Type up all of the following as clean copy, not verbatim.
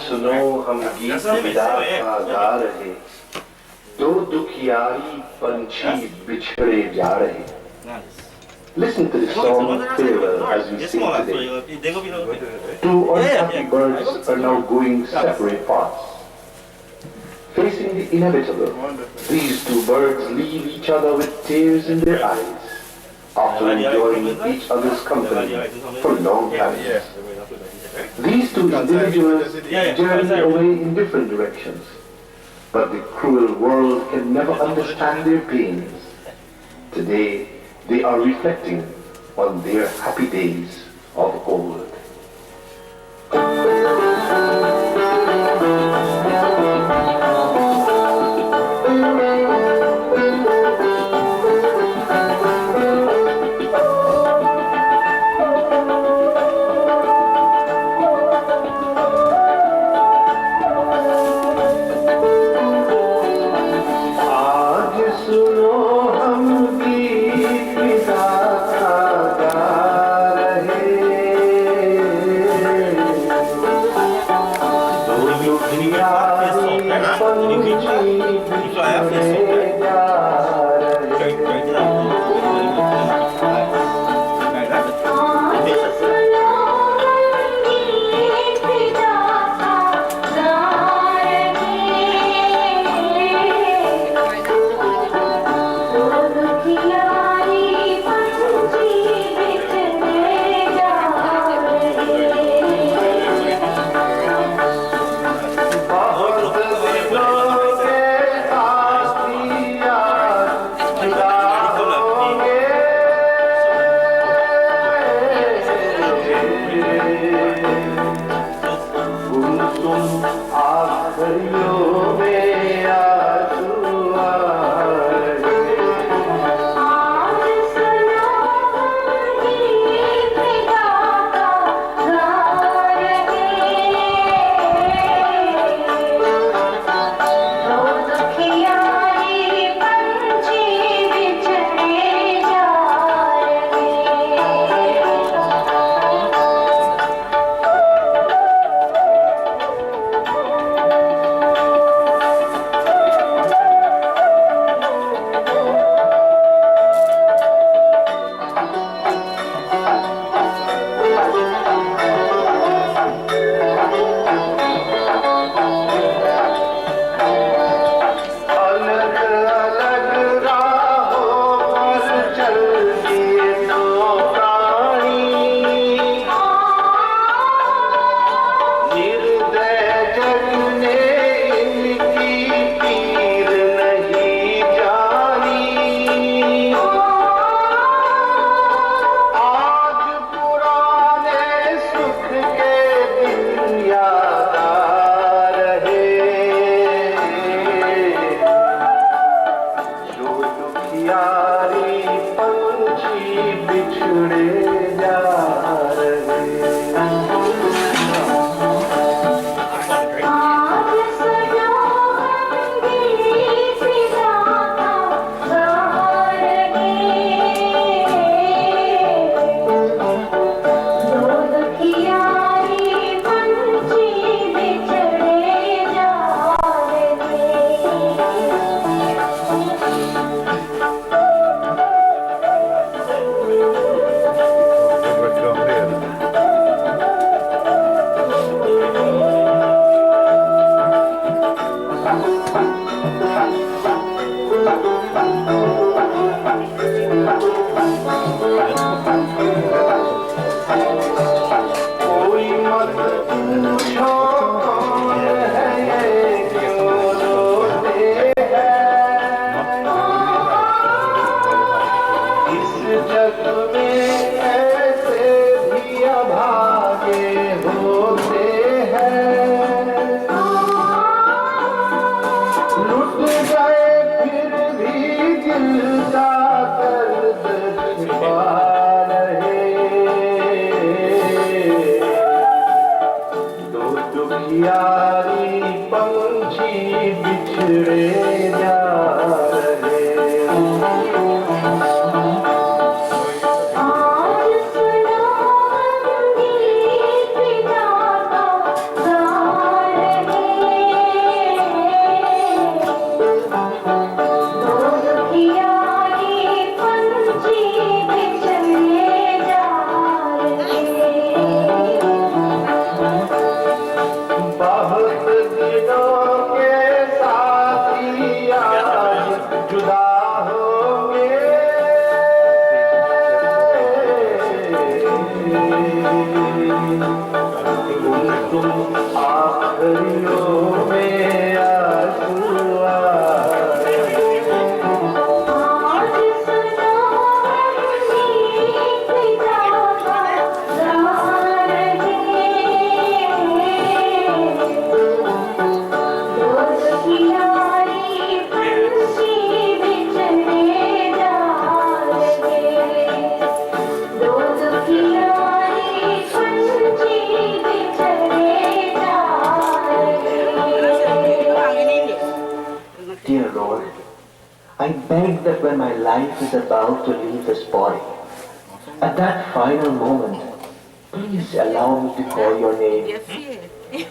सुनो हम गीत विदा का गा रहे, दो दुखियारी पंछी बिछड़े जा रहे। Listen to the song farewell as we sing today. Two unhappy birds are now going separate paths. Facing the inevitable, these two birds leave each other with tears in their eyes after enjoying each other's company for long times. These two individuals journey away in different directions, but the cruel world can never understand their pains. Today, they are reflecting on their happy days of old. I beg that when my life is about to leave this body, at that final moment, please allow me to call your name.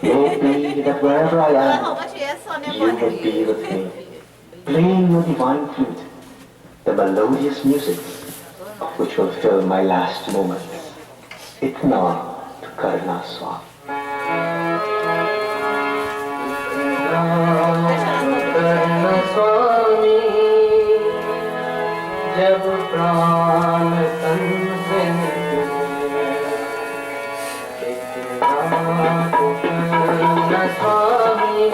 May it be that wherever I am, you will be with me, playing your divine flute, the melodious music which will fill my last moments. Itna to karna swa. जब प्राण तन से निकले इतना स्वामी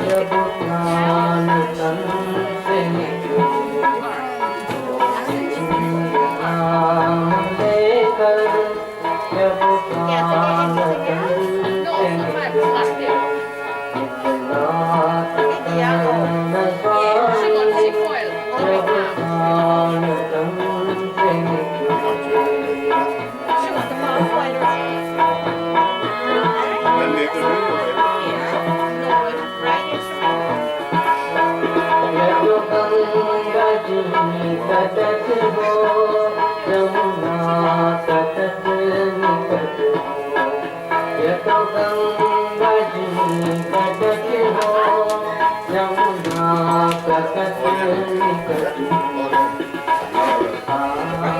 जब प्राण तन से निकले नाम लेकर जब प्राण तन से निकले इतना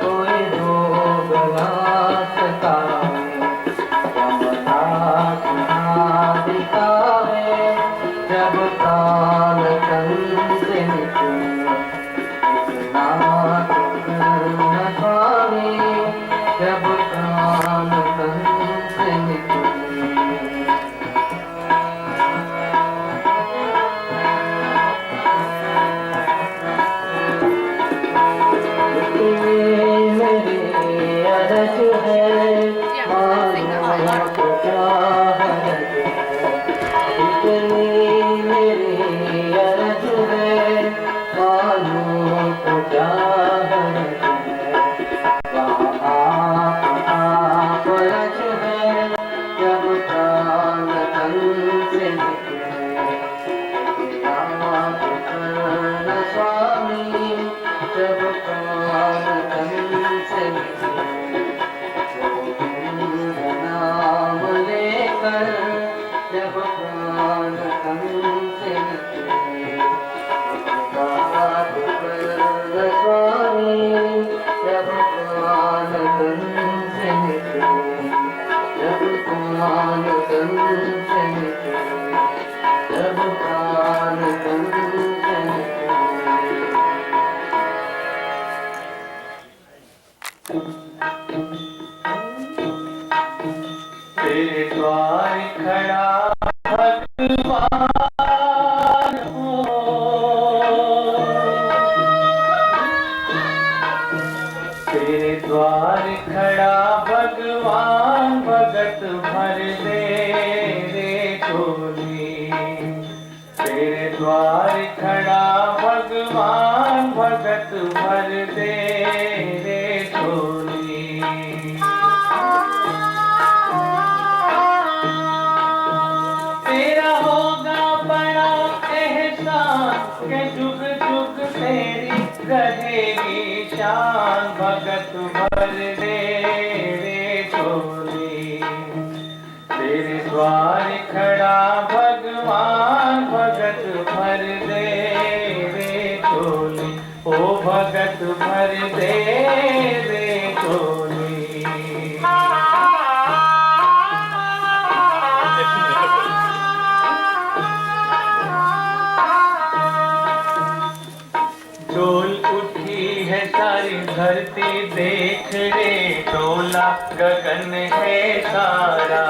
कोई रोग ना सताए तेरे द्वार खड़ा भगवान हो, तेरे द्वार खड़ा भगवान, भगत भर दे रे झोली। तेरे द्वार खड़ा भगवान, भगत भर दे रे झोली। तेरा होगा बड़ा एहसान के जुग जुग तेरी रहेगी शान, भगत भर दे रे झोली। तेरे द्वार खड़ा भगवान, भगत भर दे रे झोली। ओ भगत भर दे रे झोली। डोल उठी है सारी धरती देख रे, डोला गगन है सारा।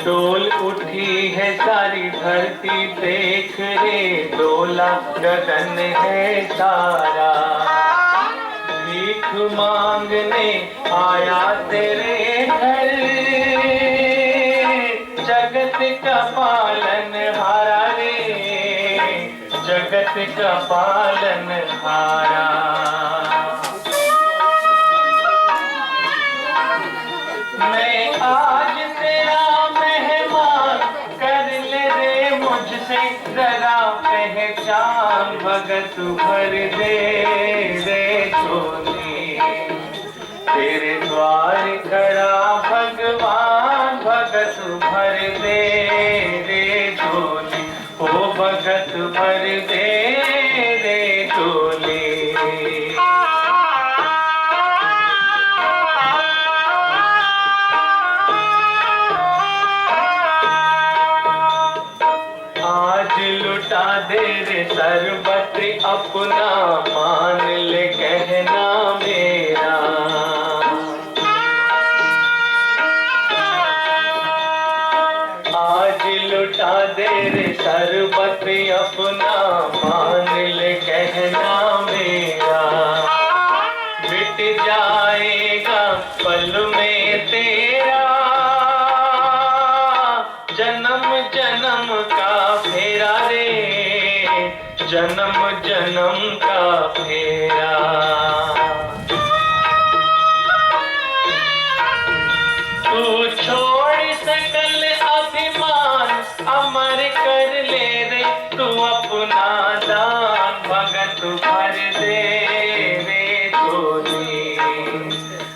डोल उठी है सारी धरती देख रे, डोला गगन है सारा। भीख मांगने आया तेरे घर, जगत का पालन हारा रे, जगत का पालन हारा। मैं आज तेरा मेहमान, कर ले रे मुझसे जरा पहचान, भगत भर दे रे झोली। तेरे द्वार खड़ा भगवान, भगत भर दे रे झोली। ओ भगत भर दे रे झोली। आज लुटा दे रे सरबत अपना, मान ले कहना मेरा। आज लुटा दे रे सरबत अपना, मान ले कहना मेरा। मिट जाएगा पल में तेरा, जन्म जन्म का फेरा रे, जन्म जन्म का फेरा। तू छोड़ सकल अभिमान, अमर कर ले रे तू अपना दान, भगत भर दे रे झोली।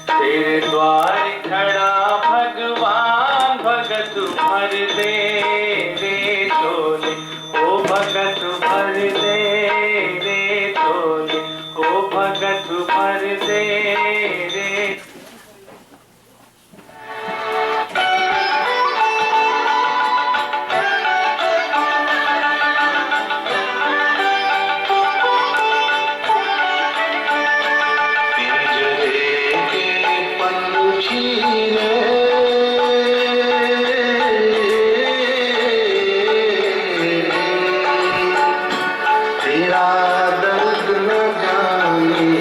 तेरे द्वार खड़ा भगवान, भगत भर दे रे झोली। ओ भगत भर दे रे झोली। ओ भगत भर दे रे। दर्द न जाने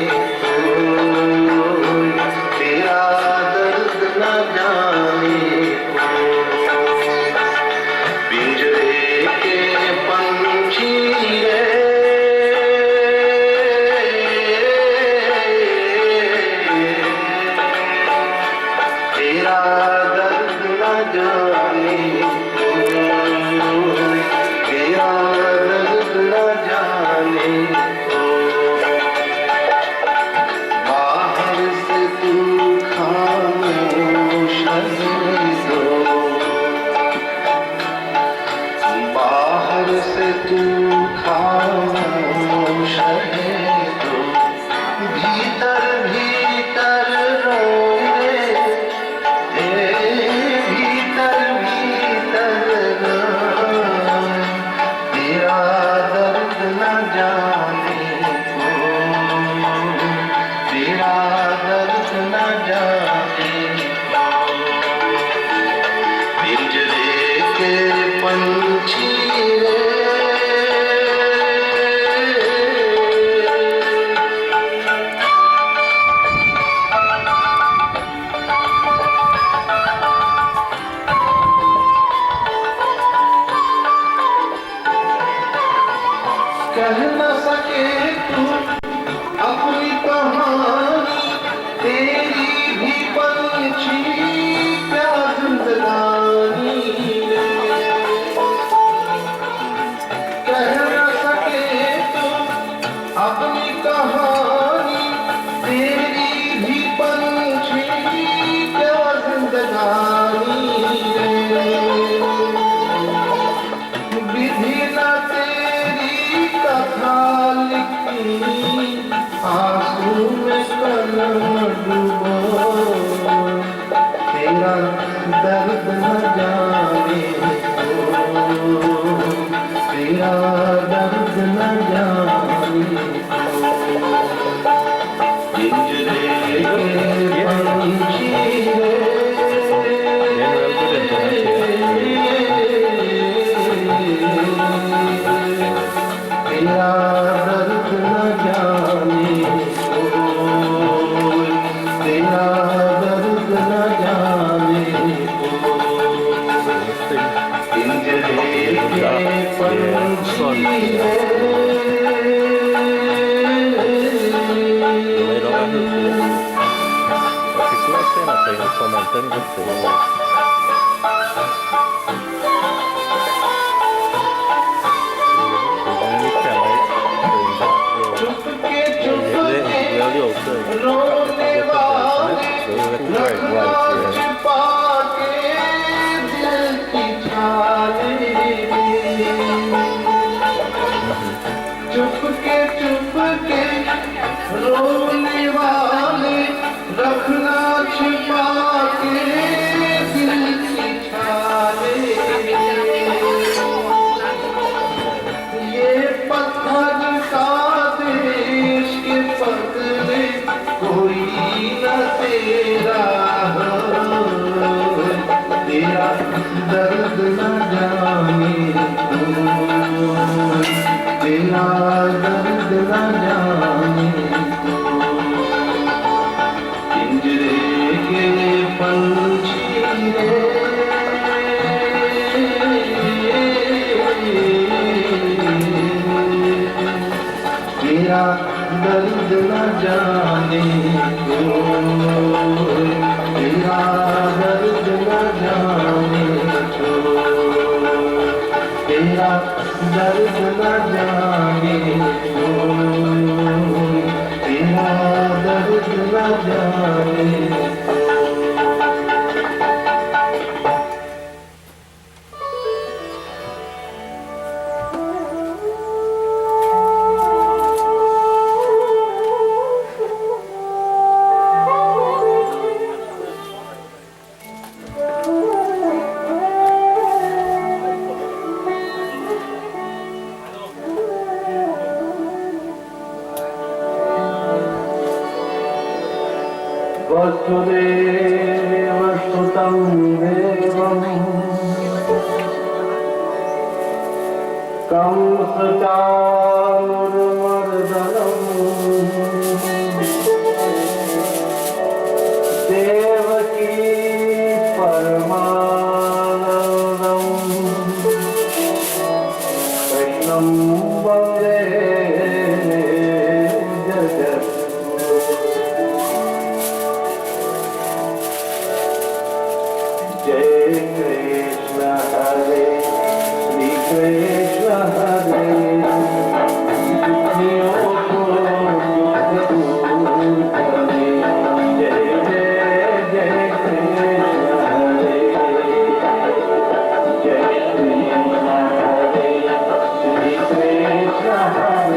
कह न सके तू अपनी कहानी, तेरी भी पंछी क्या जिंदगानी रे। कह न सके तू अपनी कहानी, तेरी भी पंछी क्या जिंदगानी रे। विधि न तेरी कथा लिखी, आंसू में कलम डूबो, तेरा दर्द न जाने को, तेरा दर्द न जाने को। पिंजरे के पंछी रे, तेरा दर्द न जाने को, तेरा दर्द न जाने को। पिंजरे के पंछी रोने वाले रखना छिपा के दिल की छाले, चुपके चुपके रोने वाले रखना छिपा के दिल की छाले। ये पत्थर का देश के पगले कोई न तेरा हो, तेरा दर्द न जाने को, तेरा दर्द न जाने को। पिंजरे के पंछी रे, तेरा दर्द न जाने को, तेरा दर्द न जाने को, तेरा दर्द न जाने को, तेरा दर्द न जाने को। वसुदेव सुतं देवं कंसचाणूरमर्दनं, देवकी परमानन्दं, कृष्णं वन्दे जगद्गुरुम्। जय कृष्ण हरे श्री कृष्ण हरे, दुखियों को दुख दूर करे। जय जय जय कृष्ण हरे, जय कृष्ण हरे श्री कृष्ण हरे।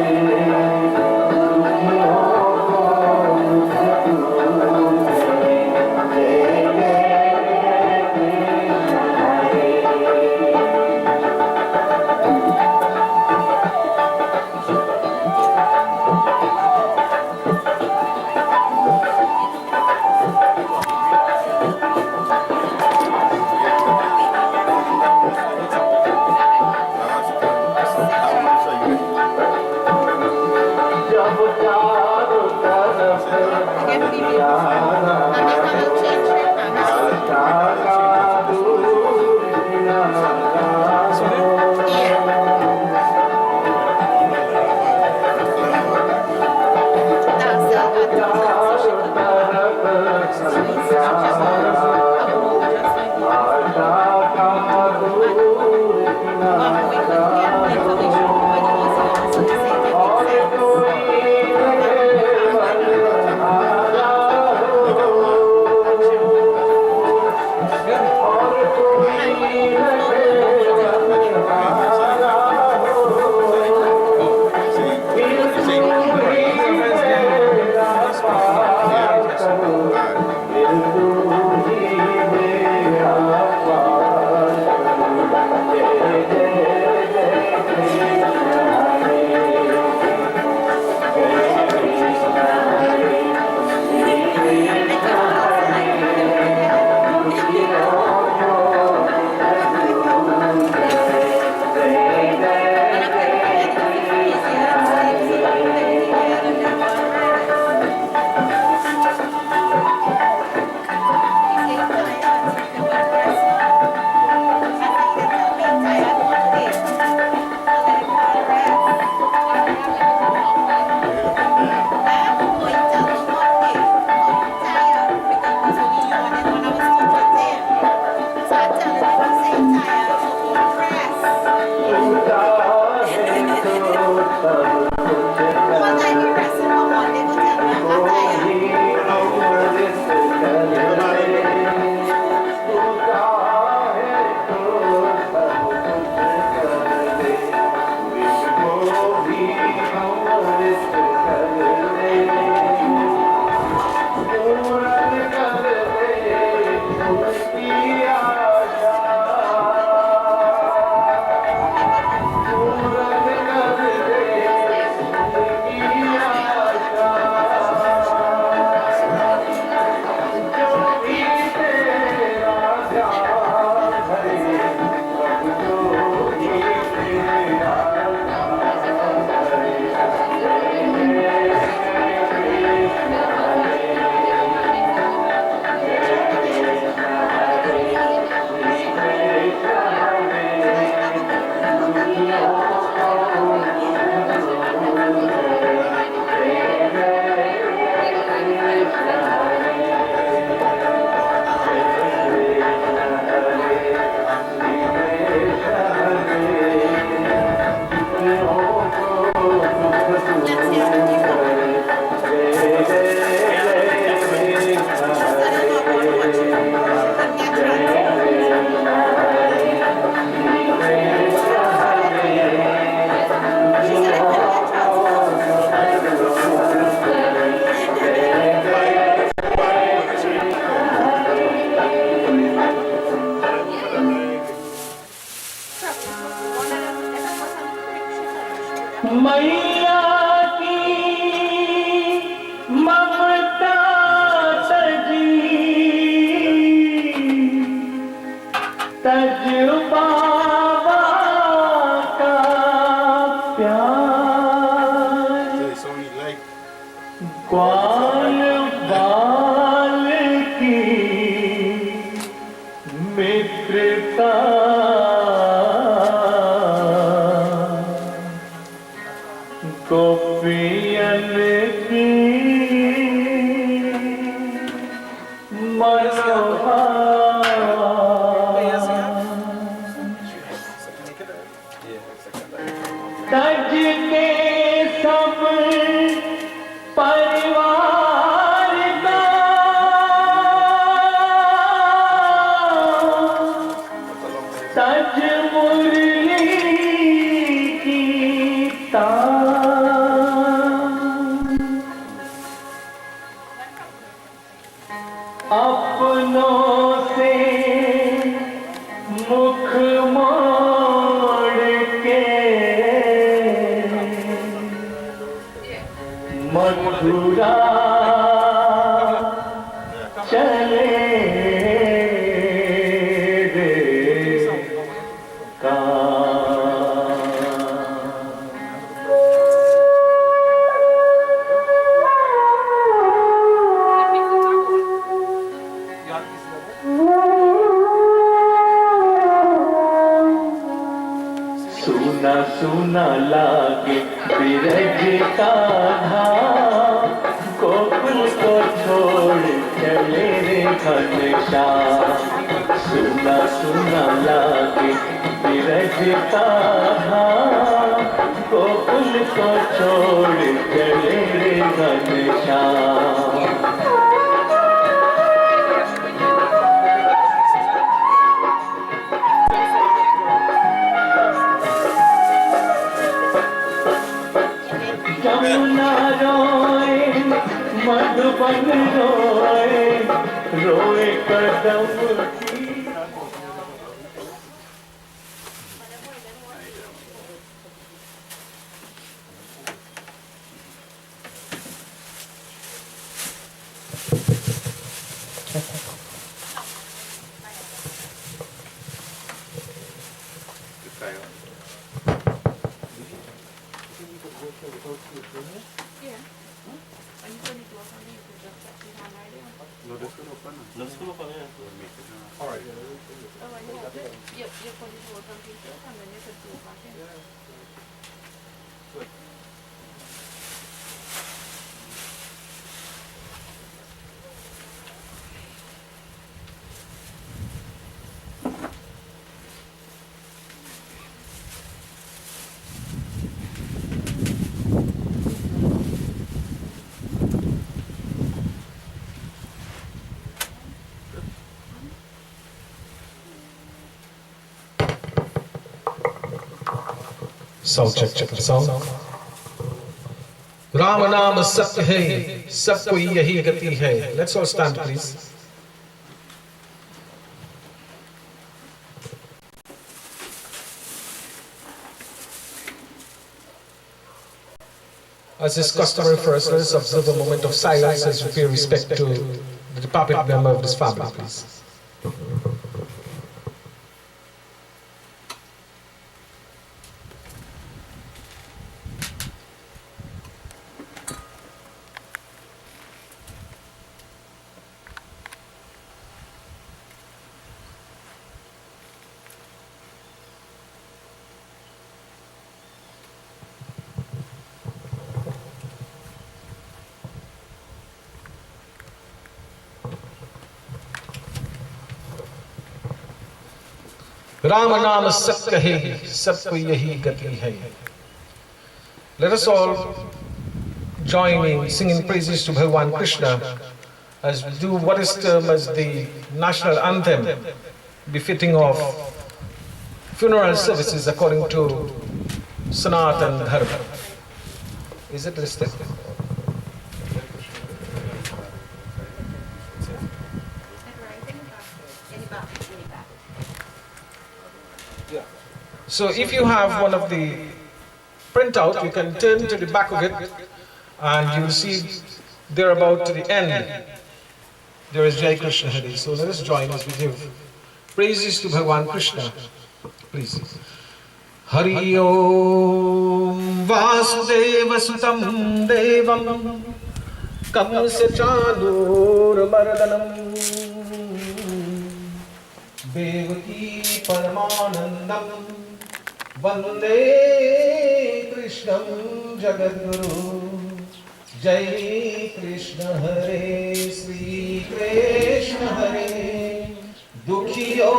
मैया की ममता सजी तज बाबा का प्यार ग्वाल बाल की मित्रता गोपियन की तज के सब परिवार का तज मुरली की अपनों से मुख मोड़ के मथुरा चले रे सुना सुना लागे बिरज का धाम गोकुल को छोड़ चले रे घनश्याम सुना सुना लागे बिरज का धाम, गोकुल को छोड़ चले रे घनश्याम। जमुना रोए मधुबन रोए, रोए कदम की। Sound check sound. राम नाम सत्य है, सबको यही गति है. Let's all stand please. As is customary for us, let us observe a moment of silence as we pay respect to the departed member of this family, please. Ram नाम सत्य है, सबको यही गति है. Let us all join in singing praises to Bhagavan Krishna as we do what is termed as the national anthem, befitting of funeral services according to Sanatan Dharma. Is it listed? So if you have one of the printout, you can turn to the back of it and you will see there about to the end, there is Jai Krishna Hari. So let us join as we give praises to Bhagavan Krishna. Please. Hari Om Vasudeva Sutam Devam Kamsa Chanur Mardanam Devaki Paramanandam Vande Krishnam Jagadguru. Jai Krishna Hare, Sri Krishna Hare, Dukhiyo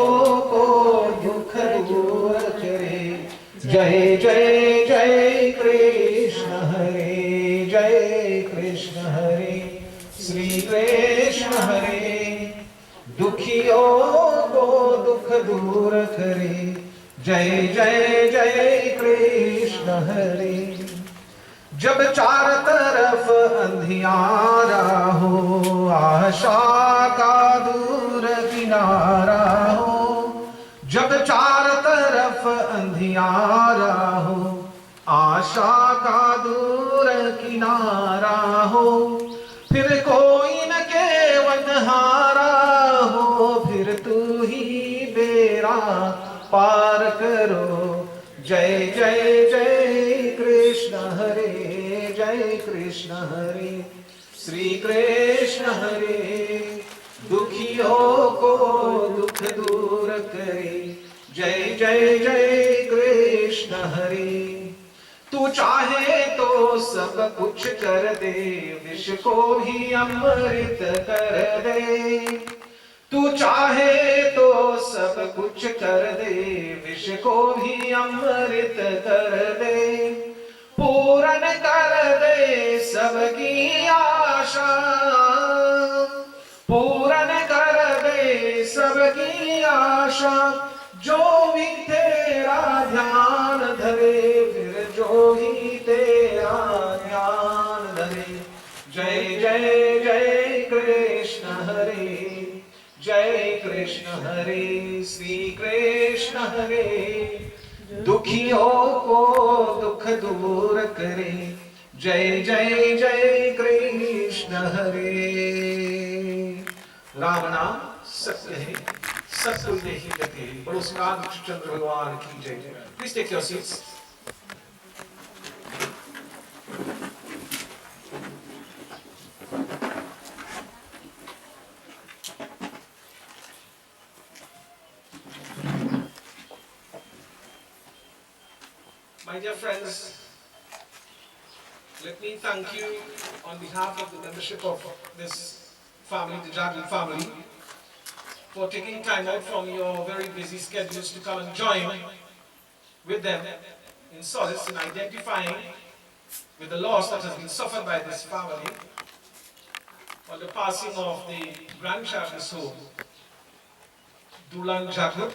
ko dukh dur kare. Jai Jai Jai Krishna Hare, Jai Krishna Hare, Sri Krishna Hare, Dukhiyo ko dukh dur kare. जय जय जय कृष्ण हरे. जब चार तरफ अंधियारा हो, आशा का दूर किनारा हो. जब चार तरफ अंधियारा हो, आशा का दूर किनारा हो. फिर कोई न केवनहारा हो, फिर तू ही बेरा पार करो. जय जय जय कृष्ण हरे, जय कृष्ण हरे, श्री कृष्ण हरे. दुखियों को दुख दूर करे. जय जय जय कृष्ण हरे. तू चाहे तो सब कुछ कर दे, विष को भी अमृत कर दे. तू चाहे तो सब कुछ कर दे, विष को भी अमृत कर दे, पूर्ण कर दे सबकी आशा, पूर्ण कर दे सबकी आशा, जो भी तेरा ध्यान धरे, फिर जो ही तेरा ध्यान धरे। जय जय जय कृष्ण हरे, जय कृष्ण हरे, श्री कृष्ण हरे, दुखियों को दुख दूर करे, जय जय जय कृष्ण हरे। राम नाम सत्य है, सत कोई नहीं लगे, बोलो श्री रामचंद्र भगवान की जय। Please take your seats. My dear friends, let me thank you on behalf of the membership of this family, the Jagroop family, for taking time out from your very busy schedules to come and join with them in solace in identifying with the loss that has been suffered by this family on the passing of the grandchild of soul, Doolan Jagroop,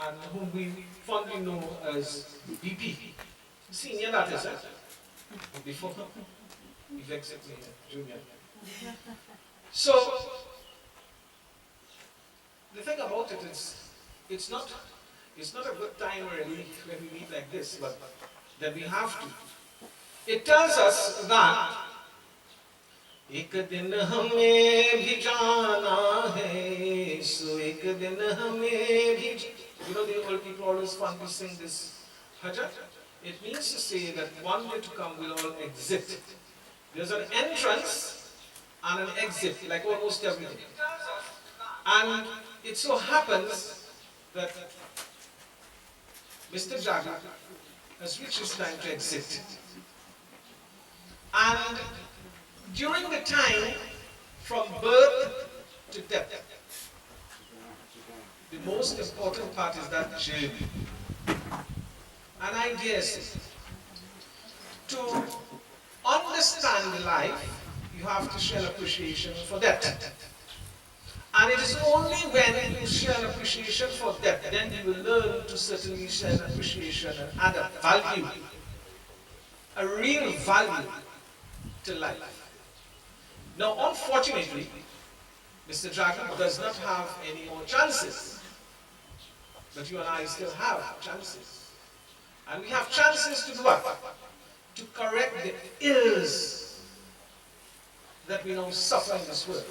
and whom we fondly know as BP. Senior, that is it. Before he vexed me, junior. So, the thing about it is, it's not a good time really when we meet like this, but that we have to. It tells us that एक दिन हमें भी जाना है, सो एक दिन हमें भी. You know, the old people always fondly sing this bhajan. It means to say that one day to come we'll all exit. There's an entrance and an exit, like almost everything. And it so happens that Mr. Jagroop has reached his time to exit. And during the time from birth to death, the most important part is that journey. And I guess to understand life, you have to share appreciation for death. And it is only when you share an appreciation for death, then you will learn to certainly share an appreciation and add a value, a real value to life. Now, unfortunately, Mr. Jagroop does not have any more chances. But you and I still have chances. And we have chances to do what? To correct the ills that we now suffer in this world.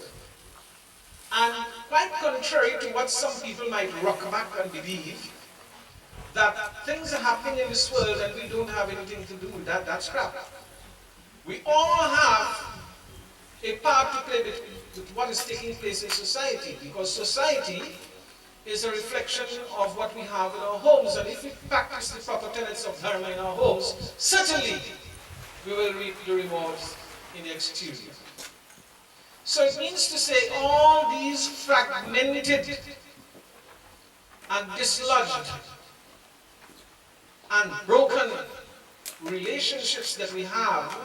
And quite contrary to what some people might rock back and believe, that things are happening in this world and we don't have anything to do with that, that's crap. We all have a part to play with what is taking place in society, because society is a reflection of what we have in our homes, and if we practice the proper tenets of dharma in our homes, certainly we will reap the rewards in the exterior. So it means to say all these fragmented and dislodged and broken relationships that we have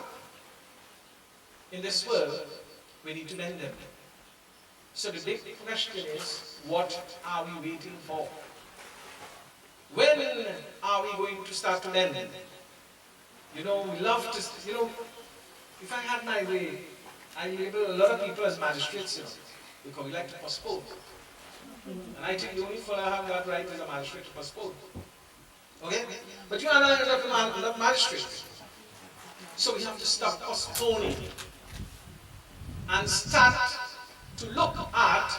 in this world, we need to mend them. So the big question is, what are we waiting for? When are we going to start to mend? You know, we love to, you know, if I had my way, I label a lot of people as magistrates, you know, because we like to postpone. And I think the only fellow I have got right is a magistrate to postpone. Okay? But you and I are not magistrates. So we have to stop postponing and start to look at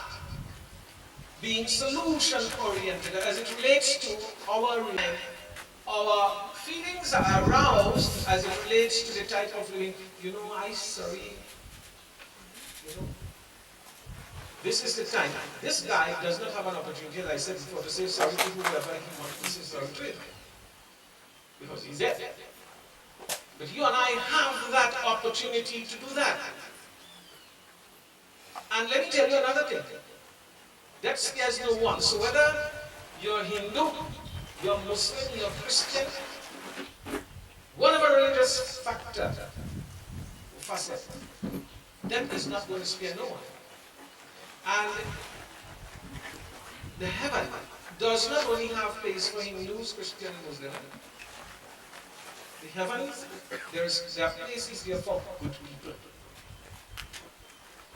being solution-oriented as it relates to our feelings are aroused as it relates to the type of living. You know, sorry. You know, this is the time. This guy does not have an opportunity, as I said before, to say sorry to whoever he wants to say sorry to him, because he's dead. But you and I have that opportunity to do that. And let me tell you another thing. That scares no one. So whether you're Hindu, you're Muslim, you're Christian, whatever religious factor or facet, that is not going to scare no one. And the heaven does not only have place for Hindus, Christian, and Muslim. The heavens, there are places there for good people.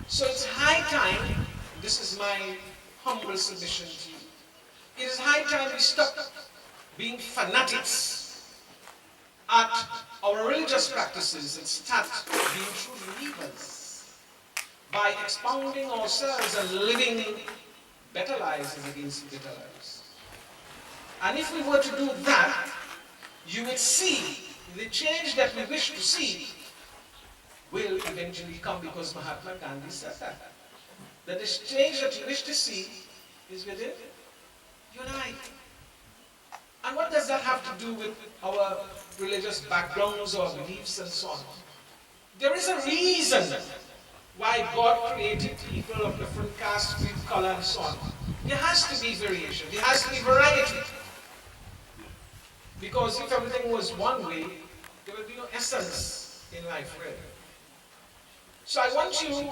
So it's high time, this is my humble submission to you, it is high time we stop being fanatics at our religious practices and start being true believers by expounding ourselves and living better lives as against better lives. And if we were to do that, you would see the change that we wish to see will eventually come, because Mahatma Gandhi said that. That the change that you wish to see is within you and I. And what does that have to do with our religious backgrounds or beliefs and so on? There is a reason why God created people of different caste, creed, color, and so on. There has to be variation. There has to be variety. Because if everything was one way, there would be no essence in life, really. So I want you,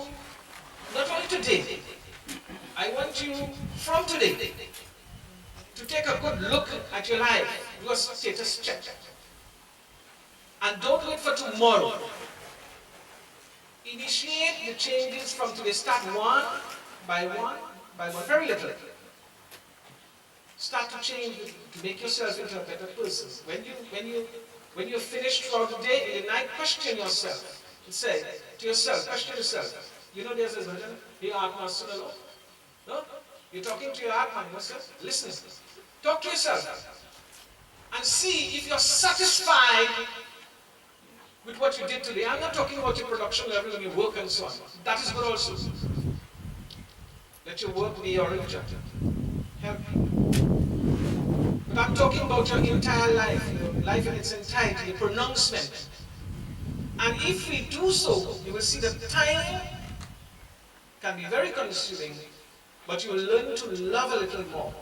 not only today, I want you from today to take a good look at your life, do a status check. And don't wait for tomorrow. Initiate the changes from today. Start one by one, very little. Start to change to make yourself into a better person. When you're finished throughout the day, in the night, question yourself. And say to yourself, question yourself. You know there's a version, "Hey Atma Sunalo." No? You're talking to your Atma, yourself. Listen. Talk to yourself. And see if you're satisfied with what you did today. I'm not talking about your production level and your work and so on. That is good also. Let your work be your religion. Help you. But I'm talking about your entire life, your life in its entirety, your pronouncement. And if we do so, you will see that time can be very consuming, but you will learn to love a little more.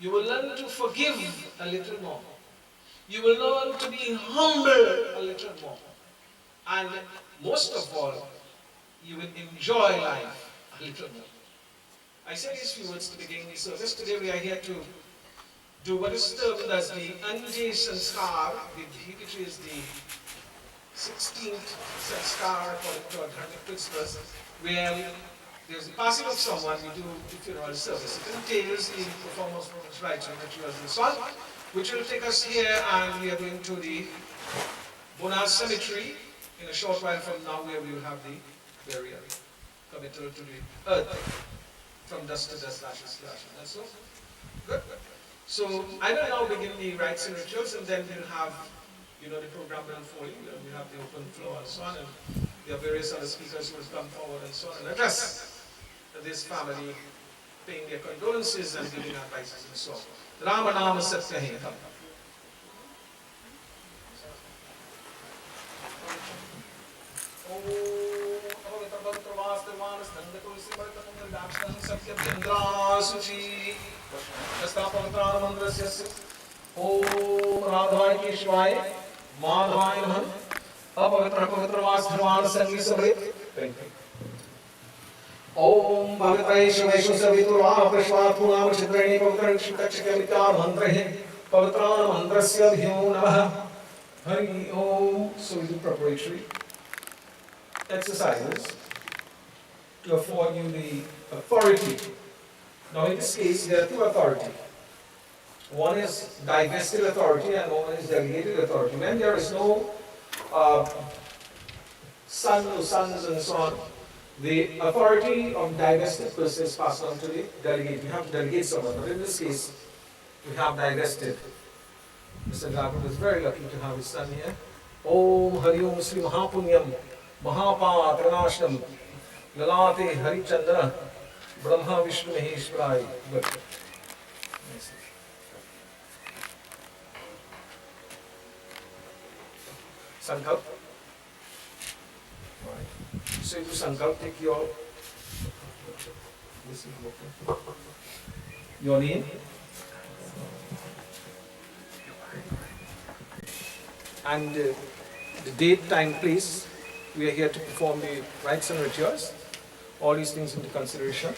You will learn to forgive a little more. You will learn to be humble a little more. And most of all, you will enjoy life a little more. I say these few words to begin the service. Today we are here to do what is termed as the Anje Sanskar, which is the 16th Sanskar according to our Dharmic principles, where there's the passing of someone, we do the funeral service. It entails the performance of rites and rituals and so on, which will take us here, and we are going to the Bona Cemetery in a short while from now, where we will have the burial, committal to the earth, from dust to dust, ashes to ashes. That's so good. So I will now begin the rites and rituals, and then we'll have, the program unfolding. We have the open floor and so on, and there are various other speakers who will come forward and so on and address this family, paying their condolences and giving advices and so on. Rama Nama Satya Hai. Om Radhavai Keshvai Madhavai Namaha Apavitra Pavitra Vasdharvana Sangi Sabrit. Om Bhagavai Shiveshu Saviturva Prashvat Punam Chitrani Pavitra Shikachikamitya Mantrahe Pavitrana Mantrasya Bhyo Namaha Hari Om. So we do preparatory exercises to afford you the authority. Now in this case, there are two authorities. One is divested authority and one is delegated authority. When there is no son or sons and so on, the authority of divested person is passed on to the delegate. We have to delegate someone, but in this case, we have divested. Mr. Jagroop is very lucky to have his son here. Om Hari Om Sri Mahapunyam Mahapa Pranashnam Lalate Hari Chandra Brahma Vishnu Maheshwarai. Good. Sankalp. Right. So you do Sankalp, take your This is working. Your name? And the date, time, place. We are here to perform the rites and rituals. All these things into consideration.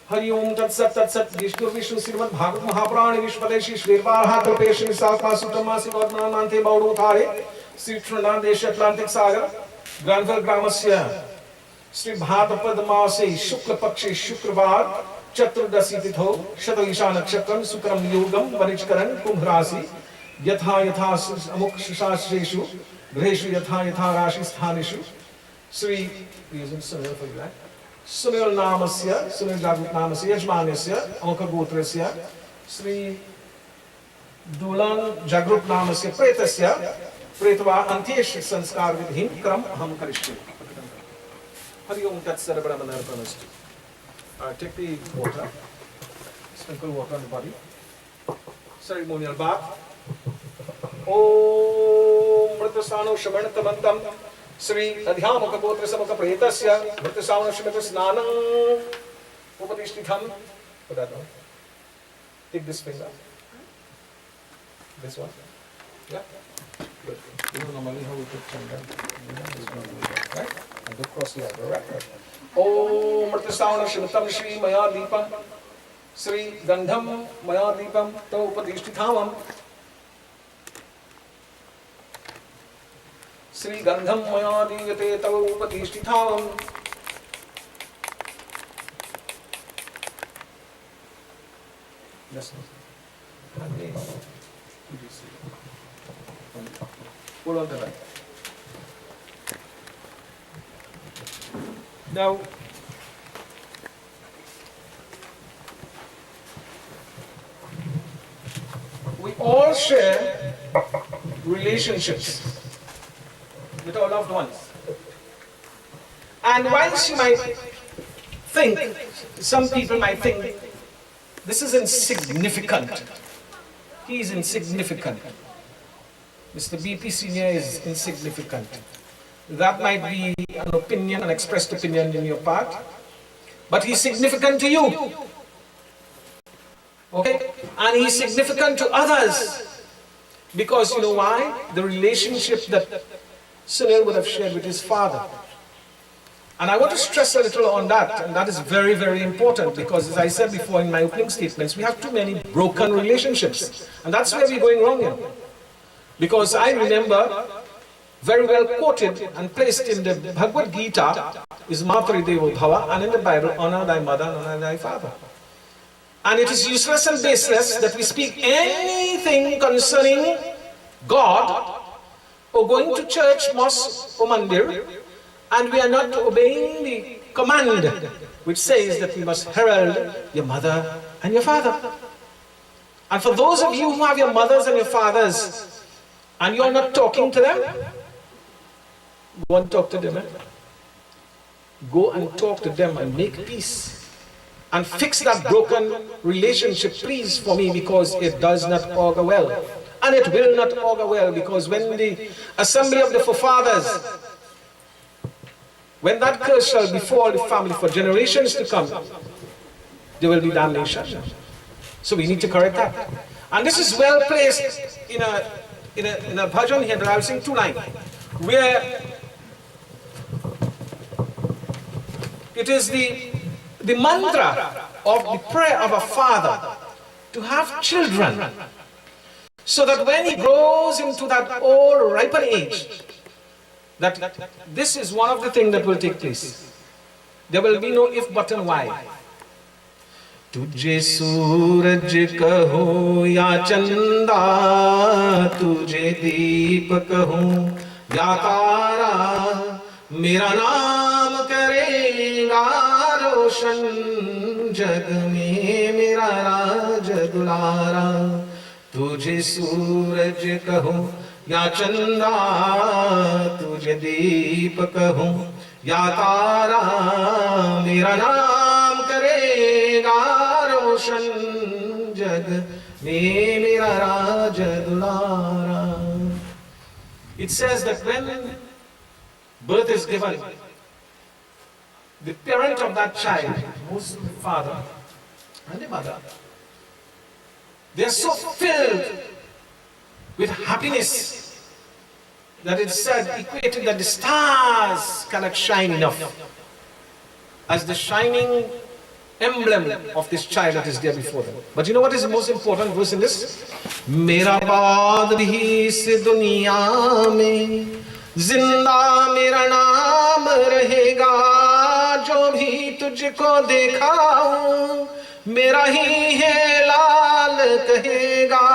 Hari Om Tat Sat Tat Sat Vishnu Vishnu Srimad Bhagavat Mahaprani Vishpadeshi Shvirvarha Kalpeshi Visakha Suttamasi Vadnanante Baudutare Sri Trinandesha Atlantic Sagar Granval Gramasya Sri Bhatapadamase Shukla Pakshi Shukravar Chaturdasi Titho Shatavisha Nakshakram Sukram Yogam Vanijkaran Kumbhrasi Yatha Yatha Amuk Shasheshu Greshu Yatha Yatha Rashi Sthanishu Sri, we using Sunil for you, right? Sunil Namasya, Sunil Jagroop Namasya, Yajmanasya, Amukha Gotrasya, Sri Doolan Jagroop Namasya, Pretasya, Pretva Antyesh Sanskar Vidhim Kram Aham Karishya. Hari Om Tat Sat Brahmanar Pranastu. Take the water, sprinkle water on the body. Ceremonial bath. Om Mritasano Shamanatamantam. Sri Adhyamaka Potra Samaka Pretasya Vritasavana Shimata Snanam Upadishtitham. Put that one. Take this finger. This one. Yeah. Good. You know normally how we put Chandra. Right? And go cross the other. Right? Om Vritasavana Shimatam Shri Maya Deepam Sri Gandham Maya Deepam Ta Upadishtithamam Sri Gandham Maya Diyate Tava Upadishtithamam. Yes, hold on to that. Now, we all share relationships with our loved ones. And while she might think, some people might think, this is insignificant. He is insignificant. Mr. BP Senior is insignificant. That might be an opinion, an expressed opinion in your part, but he's significant to you. Okay? And he's significant to others. Because you know why? The relationship that Sunil would have shared with his father. And I want to stress a little on that, and that is very, very important because as I said before in my opening statements, we have too many broken relationships. And that's where we're going wrong here. Because I remember, very well quoted and placed in the Bhagavad Gita, is Matri Devo Bhava, and in the Bible, honor thy mother and honor thy father. And it is useless and baseless that we speak anything concerning God, or going to church, mosque or mandir, and we are not obeying the command which says that we must herald your mother and your father. And for those of you who have your mothers and your fathers and you are not talking to them, go and talk to them. Go and talk to them and make peace and fix that broken relationship, please, for me, because it does not augur well. And it will not augur well, because when the assembly of the forefathers, when that curse shall befall the family for generations to come, there will be damnation. So we need to correct that. And this is well placed in a bhajan here that I'll sing 2 lines, where it is the mantra of the prayer of a father to have children, so that when he grows into that old riper age, that this is one of the things that will take place. There will be no if, but and why. Tujhe suraj kaho ya chanda, tujhe deep kaho ya tara, mera naam karega roshan, jag mein mera raj dulara. Tujhe suraj kaho या चंदा, तुझे दीप कहूँ या तारा, मेरा नाम करेगा रोशन, जग में मेरा राज दुलारा. It says that when birth is given, the parent of that child, most the father and the mother, they are so filled with happiness that it's said, equated that the stars cannot shine enough as the shining emblem of this child that is there before them. But you know what is the most important verse in this? Mera baad bhi is duniya mein zinda mera naam rahega jo bhi tujhko dekha hu mera hi hai laal kahega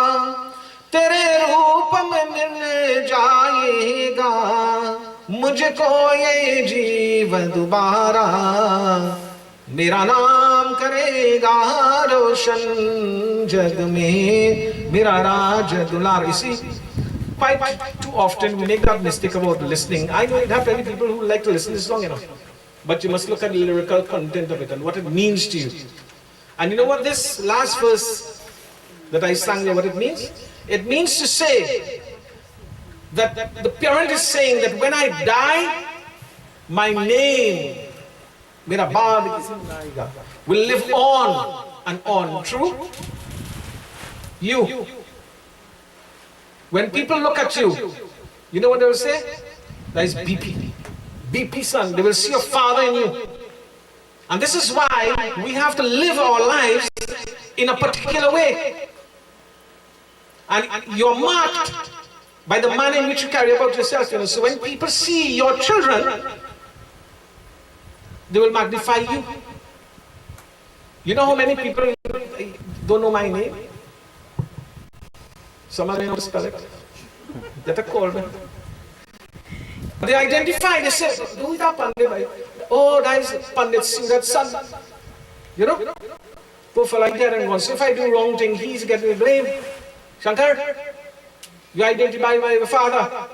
tere roop mein mil jayega mujhko ye jeevan dobara मेरा नाम करेगा रोशन जग में मेरा राज दुलार. You see, quite too often we make that mistake about listening. I know it have many people who like to listen to this song, but you must look at the lyrical content of it and what it means to you. And you know what this last verse that I sang there, what it means? It means to say that the parent is saying that when I die, my name will live on and on. True? You. When people look at you, you know what they will say? That is BP. BP son. They will see a father in you. And this is why we have to live our lives in a particular way. And you're marked by the manner in which you carry about yourself. So when people see your children, they will magnify you. You know how many people don't know my name? Some of them don't spell it. That are called. They identify, they say, who is that Pandit? Oh, that is Pandit Surat's son. You know? Poor fellow like that and once. So if I do wrong thing, he's getting blamed. Shankar, you identify my father.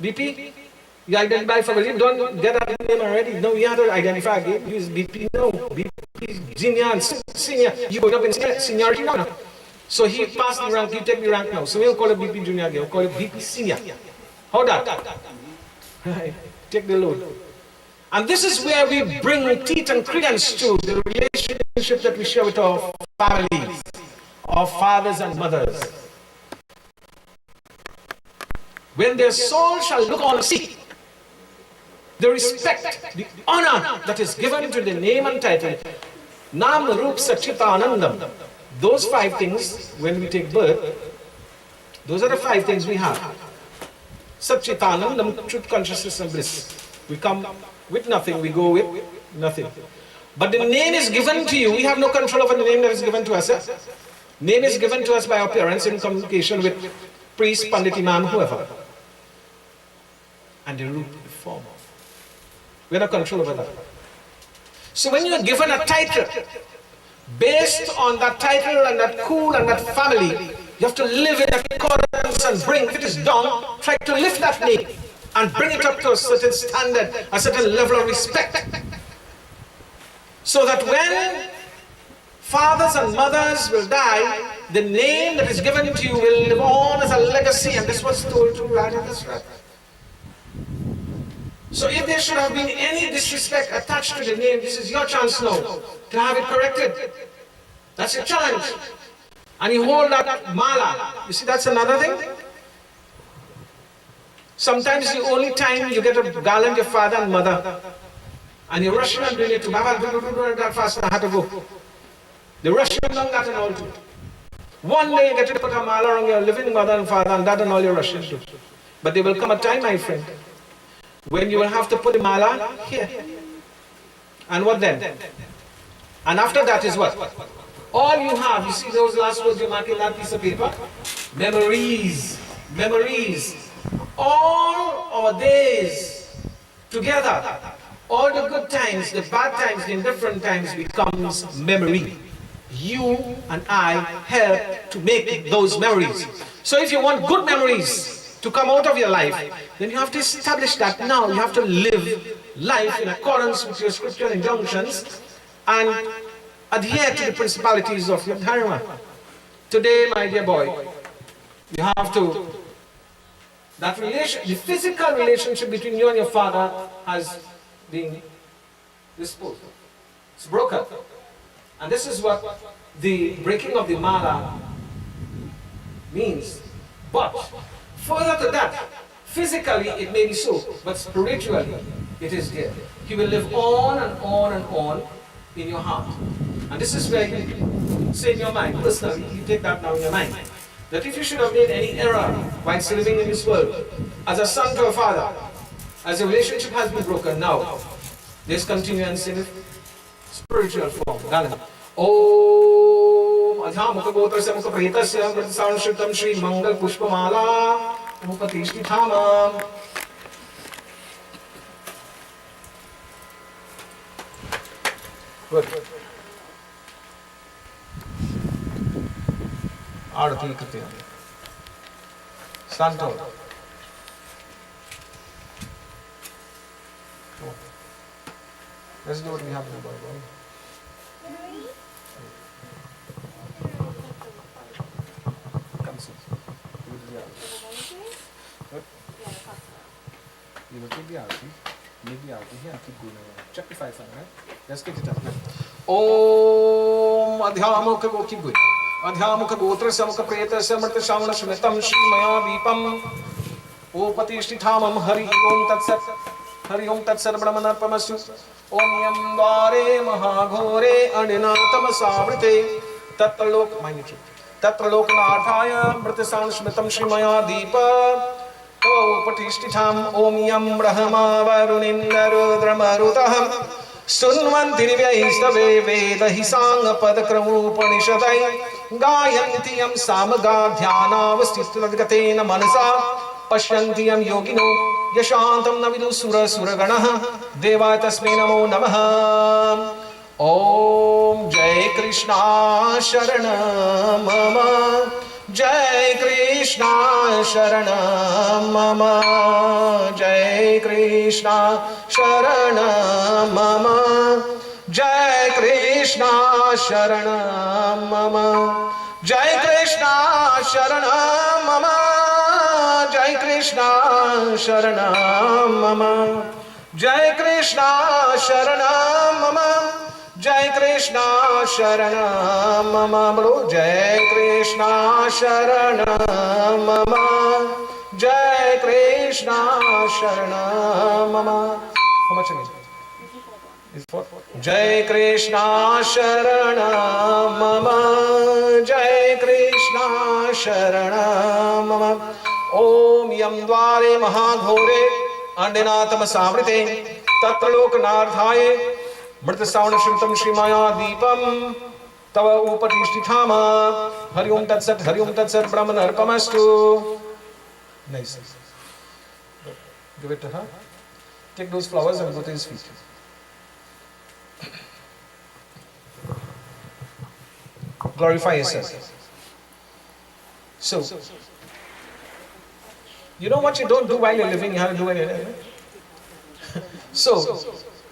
BP? You identify for you don't get that name already. No, you have to identify again. Use BP. No, BP junior and senior. You go up in seniority now. So he passed the rank, you take the rank now. So we don't call it BP junior again, we'll call it BP senior. How that? Right. Take the load. And this is where we bring teeth and credence to the relationship that we share with our families, our fathers and mothers. When their soul shall look on and see the respect, the honor that is given to the name and title, Nam Roop Sachitanandam. Those 5 things, when we take birth, those are the 5 things we have. Sachitanandam, truth, consciousness and bliss. We come with nothing, we go with nothing. But the name is given to you. We have no control over the name that is given to us. Name is given to us by our parents in communication with priest, pandit, imam, whoever. And the root, the form. We have no control over that. So when you are given a title, based on that title and that cool and that family, you have to live in accordance and bring, if it is done, try to lift that name and bring it up to a certain standard, a certain level of respect. So that when fathers and mothers will die, the name that is given to you will live on as a legacy. And this was told to Raja Dasrat. So if there should have been any disrespect attached to the name, this is your chance now to have it corrected. That's your challenge. And you hold that mala. You see, that's another thing. Sometimes the only time you get to garland your father and mother, and you rush and doing it to Baba, that fast, I had to go. They rush along that and all too. One day you get to put a mala on your living mother and father, and that and all you're rushing to. But there will come a time, my friend, when you will have to put the mala here. And what then? And after that is what? All you have, you see those last words you mark in that piece of paper? Memories. Memories. All our days together, all the good times, the bad times, the indifferent times becomes memory. You and I help to make those memories. So if you want good memories to come out of your life, then you have to establish that now. You have to live life in accordance with your scriptural injunctions and adhere to the principalities of your dharma. Today, my dear boy, you have to, the physical relationship between you and your father has been this pole. It's broken. And this is what the breaking of the mala means. But further to that, physically it may be so, but spiritually it is there. He will live on and on and on in your heart. And this is where you say in your mind, personally, you take that now in your mind, that if you should have made any error while still living in this world, as a son to a father, as a relationship has been broken now, there's continuance in spiritual form. Om Adhyamukha Gotrasya Mukha Prahitasya Vratasanshritam Shri Mangal Pushpamala Upatishthithamam. Good. Arati Kritya. Santo. Let's do what we have to do, boy. Come see. You will take the arati. Make the arati here and keep going around. Check the 5 sign, right? Let's get it up. Om Adhyamukha Go, keep going. Adhyamukha Gotrasya Mukha Prahitasya Mrta Shravana Shmitam Shri Maya Deepam Upatishthithamam Hari Om Tatsat Hari Om Tatsat Brahmanarpamastu Om Yam Dware Mahaghore Adinatam Savrite Tatra Lok Tatra Lokanathaya Mrta Shravana Shmitam Shri Maya Deepa Upatishthitham Om Yam Brahma Varunindra Sunvanti Divyastave Vedahi Sanga Padakramupanishadai Gayantiyam Samaga Dhyana Vastitladgatena Manasa Pashyantiyam Yogino Yashantam Navidu Sura Suraganaha Deva Tasme Namo Namaha Om Jai Krishna Sharana Mama Jai Krishna Sharana Mama Jai Krishna Sharana Mama Jai Krishna Sharana Mama Jai Krishna Sharana Mama Jai Krishna Sharana Mama Jai Krishna Sharana Mama Jai Krishna Sharana Mama Bolo Jai Krishna Sharana Mama Jai Krishna Sharana Mama. How much again? Is 4? Jai Krishna Sharana Mama Jai Krishna Sharana Mama Om Yam Dware Mahaghore Andinatam Savrite Tatra Lokanathaya Mrta Shravana Shritam Shri Maya Deepam Tava Upatishthithama Hari Om Tatsat Brahmanarpamastu. Nice. Give it to her. Take those flowers and go to his feet. Glorify yourself. So, you know what you don't do while you're living, you have to do it. So,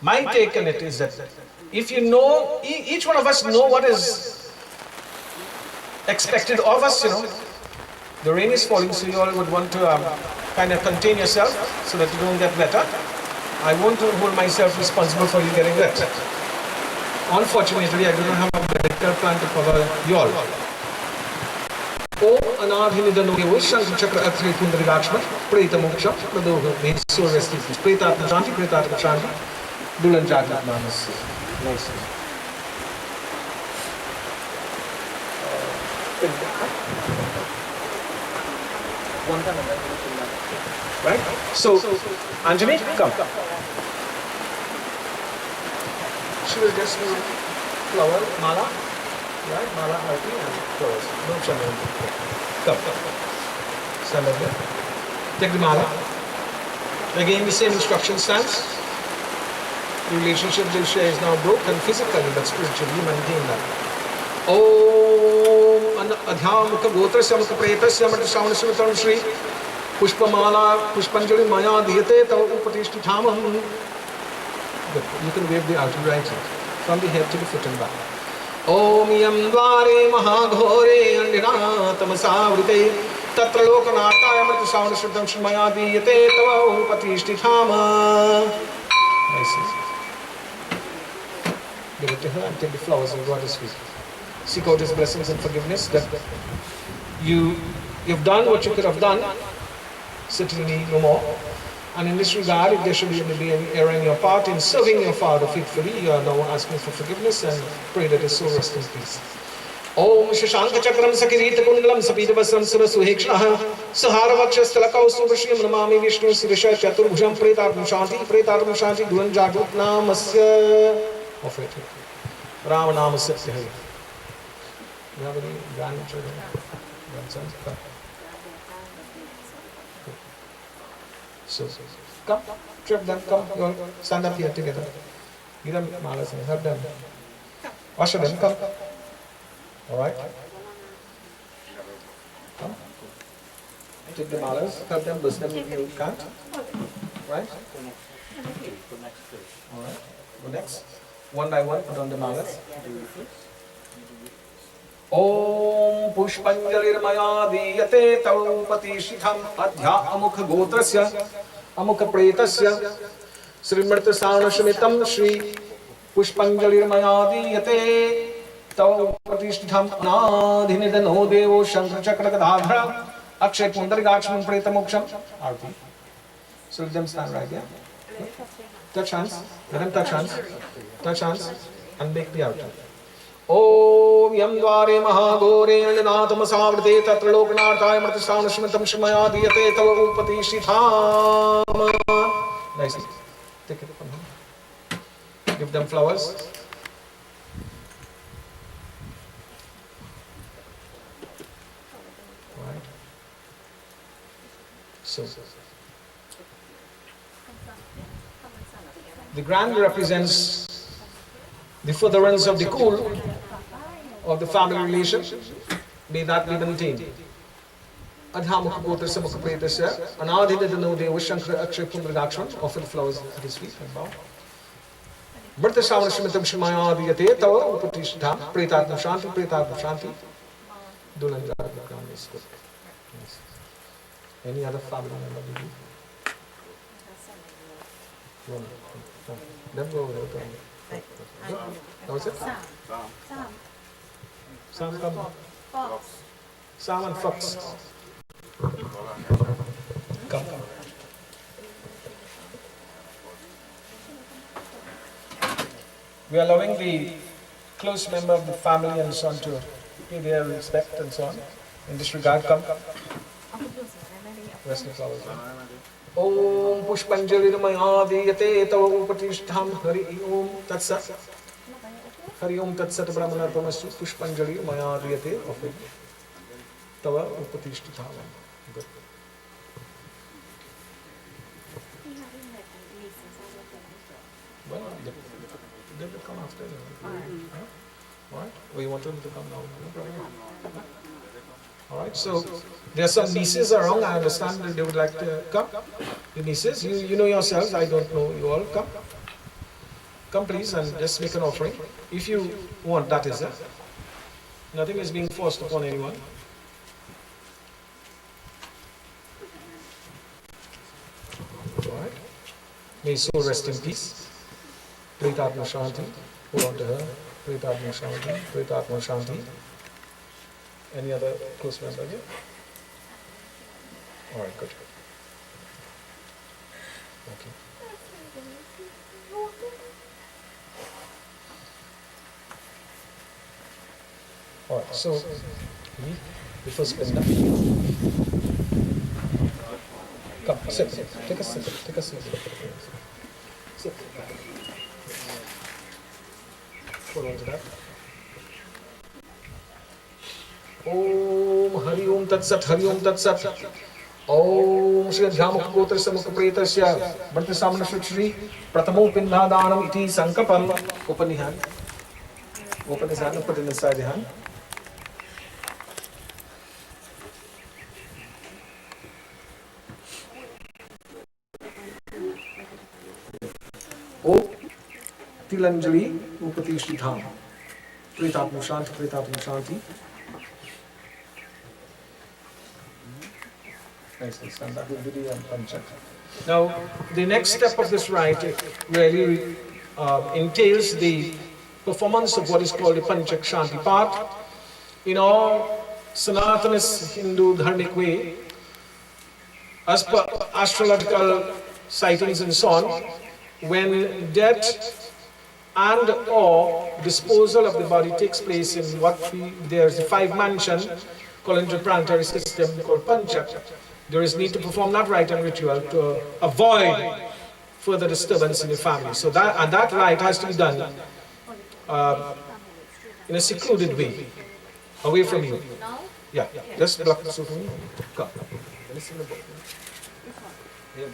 my take on it is that if you know, each one of us know what is expected of us, you know. The rain is falling, so you all would want to kind of contain yourself so that you don't get wetter. I won't hold myself responsible for you getting wet. Unfortunately, I do not have a medical plan to cover you all. Om Anadhinidano Shankar Chakra Athri Kundrigachma Preta Moksha Pradoga means soul restitution. Pretatma Shanti Doolan Jagroop Namas. Nice. Right? So, Anjali, come. She will just do flower, mala, right? Mala, arti, and flowers. No channel. Come. Stand up there. Take the mala. Again, the same instruction stands. The relationship they share is now broken physically, but spiritually maintain that. Om Adhyamukha Gotrasya Mukha Prahitasya Mrta Shravana Shmitam Shri Pushpamala Pushpanjali Maya Dhyate Tava Upatishthithamam. You can wave the arti right here, from the head to the foot and back. Om Yam Dware Mahaghore Andinatam Savrite Tatra Lokanathaya Mrta Shravana Shmitam Shri Maya Dhyate Tava Upatishthithamam. Nice. Give it to her and take the flowers and go to his feet. Seek out his blessings and forgiveness that you've done what you could have done. Certainly no more. And in this regard, if there should be any error in your part in serving your father faithfully, you are now asking for forgiveness and pray that his soul rest in peace. Om Shashanka Chakram Sakirit Kundalam Sapidavasam Surasuhekshah Saharavakshastalakau Subhashim Namami Vishnu Sirisha Chaturbhujam Pretartam Shanti Doolan Jagroop Namasya. Offer it. Rama Namasya. Do you have any grandchildren? Grandsons? So, come, trip them, come, you all stand up here together. Give them malas and help them. Usher them, come. Alright? Come. Take the malas, help them, bless them if you can't. Right? Alright, go next. One by one, put on the malas. Om Pushpanjalir Diyate Taupati Shitham Adhya Amukha Gotrasya Amukha Pretasya Srimurta Sanashamitam Shri Pushpanjalir Diyate Taupati Shitham Anadhinidano Devo Shankar Chakra Gadadhara Akshay Pundarigakshman Pretamoksham Arti. So let them stand right there. Touch hands. Let them touch hands. Touch hands and make the altar. Om Yam Dware Mahagore Nanatam Savrate Tatra Lokanathaya Mrtashanashmitam Shmaya Diyate Tava Upati Shitham. Nicely. Take it from him. Give them flowers. Right. So the grand represents the furtherance of the cool of the family relation. May that be maintained. Adhamukha Gotrasya Mukha Pretasya Anadhinidano Deva Shankara Akshay Pundarigakshman. Offer the flowers at his feet and bow. Mrta Savanashmitam Shmaya Diyate Tava Upati Shitham Pretartam Shanti Doolan Jagroop is good. Yes. Any other family member? Let go over there. How is it? Sam, come. Sam and Fox. Come. We are allowing the close member of the family and so on to pay their respect and so on. In this regard, come. Rest the flowers. Om Pushpanjalir Diyate Tava Upatishtham Hari Om Tatsat. Hari Om Tatsat Brahmanarpamastu Pushpanjalir Diyate Offer Tava Upatishtham. Good. Well, they will come after you. Alright? Or you want them to come now? No problem. Alright, so there are some nieces around. I understand that they would like to come. The nieces, you know yourselves, I don't know you all. Come. Come please and just make an offering. If you want, that is it. Nothing is being forced upon anyone. Alright. May his soul rest in peace. Pretatma Shanti. Hold on to her. Pretatma Shanti. Pretatma Shanti. Any other close member here? All right, good. Okay. All right, so the first spin now. Come, sit. Take a seat. Take a seat. Sit. Hold on to that. Om Hari Om Tatsat Hari Om Tatsat. Om Shri Adhyamukha Gotrasya Mukha Pretasya Mrta Samanashri Pratamo Pindhadanam Iti Sankapam. Open the hand. Open his hand and put it inside the hand. O Tilanjali Upati Shitham. Pretatma Shanti, Pretatma Shanti. Now, the next step of this rite really entails the performance of what is called the Panchak Shanti part. In all Sanatanis Hindu Dharmic way, as per astrological sightings and so on, when death and or disposal of the body takes place in there's a 5-mansion calendar-planetary system called Panchak, there is need to perform that rite and ritual to avoid further disturbance in the family. So that rite has to be done in a secluded way, away from you. Yeah, just block the suit for me. Come. Listen to the book. Yeah.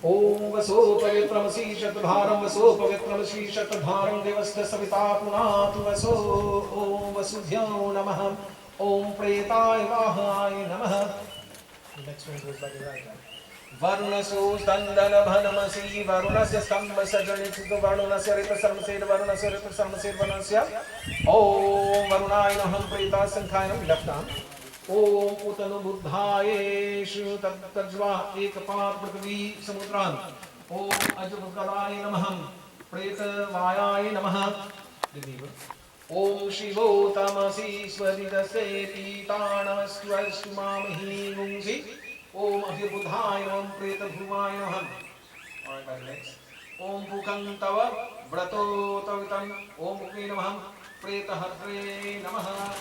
Om vaso pavitramasi shatbharam vaso pavitramasi shatbharam devastha savita punatu vaso Om vasudhyo namaha Om pretaya vahaya namaha. The next one goes like that. Varunaso standana bhanamasi varunasya stambasa janitsuto varunasya rita sarmaseda varunasya rita sarmaseda varunasya Om varunaya naham preta sankhayam left arm. Om Utanu Buddhaye Shri Tattajva Ekapar Prithvi Samudran Om Ajabukaraye Namaham Preta Vayaye Namaha Om Shivo Tamasi Swadidase Pitanamasvastu Mamahi Gungsi Om Abhibuddhaye Nam Preta Bhuvaye Namaham. Alright, next. Om Bhukantava Vrato Tavitam Om Bhukni Namaham Preta Hadre Namaha.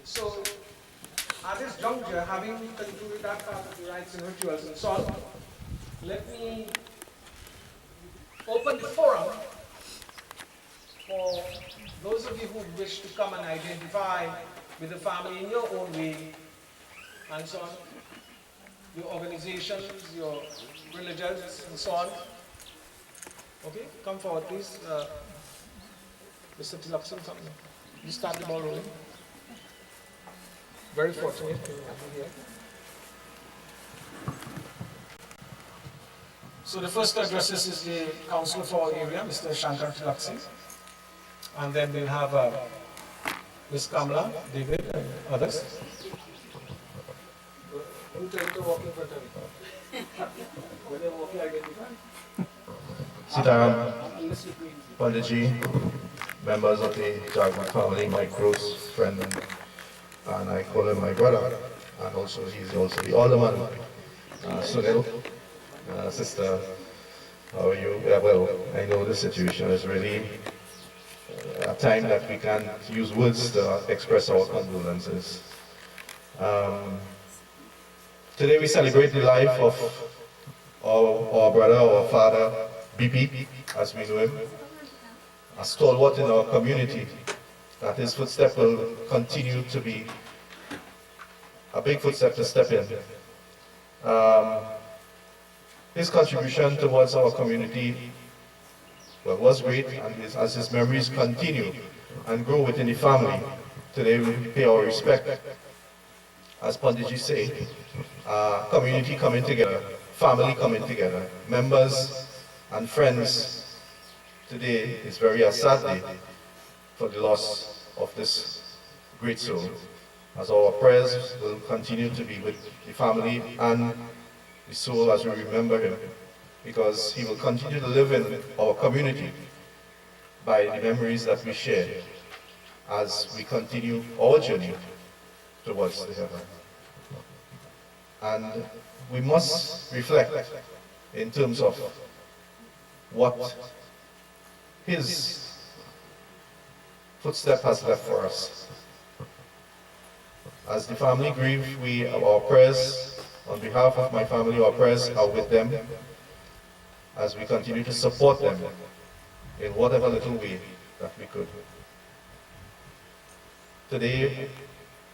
So, at this juncture, having concluded that part of the rites and rituals and so on, let me open the forum for those of you who wish to come and identify with the family in your own way, and so on, your organizations, your religions, and so on. Okay, come forward, please. Mr. Tilakson, you start the ball rolling. Very fortunate to have you here. So the first addresses is the Councillor for our area, Mr. Shankar Tilakson, and then we'll have Ms. Kamala, David, and others. Sitaram, Panditji, members of the Jagroop family, my close friend, and I call him my brother, and also he's also the alderman, Sunil, sister, how are you? Yeah, well, I know the situation is really a time that we can't use words to express our condolences. Today we celebrate the life of our brother, our father, BP, as we know him, a stalwart in our community, that his footstep will continue to be a big footstep to step in. His contribution towards our community was great, and as his memories continue and grow within the family, today we pay our respect. As Panditji said, community coming together, family coming together, members and friends. Today is very a sad day for the loss of this great soul. As our prayers will continue to be with the family and the soul as we remember him, because he will continue to live in our community by the memories that we share as we continue our journey towards the heaven. And we must reflect in terms of what his footstep has left for us. As the family grieve, our prayers, on behalf of my family, our prayers are with them as we continue to support them in whatever little way that we could. Today,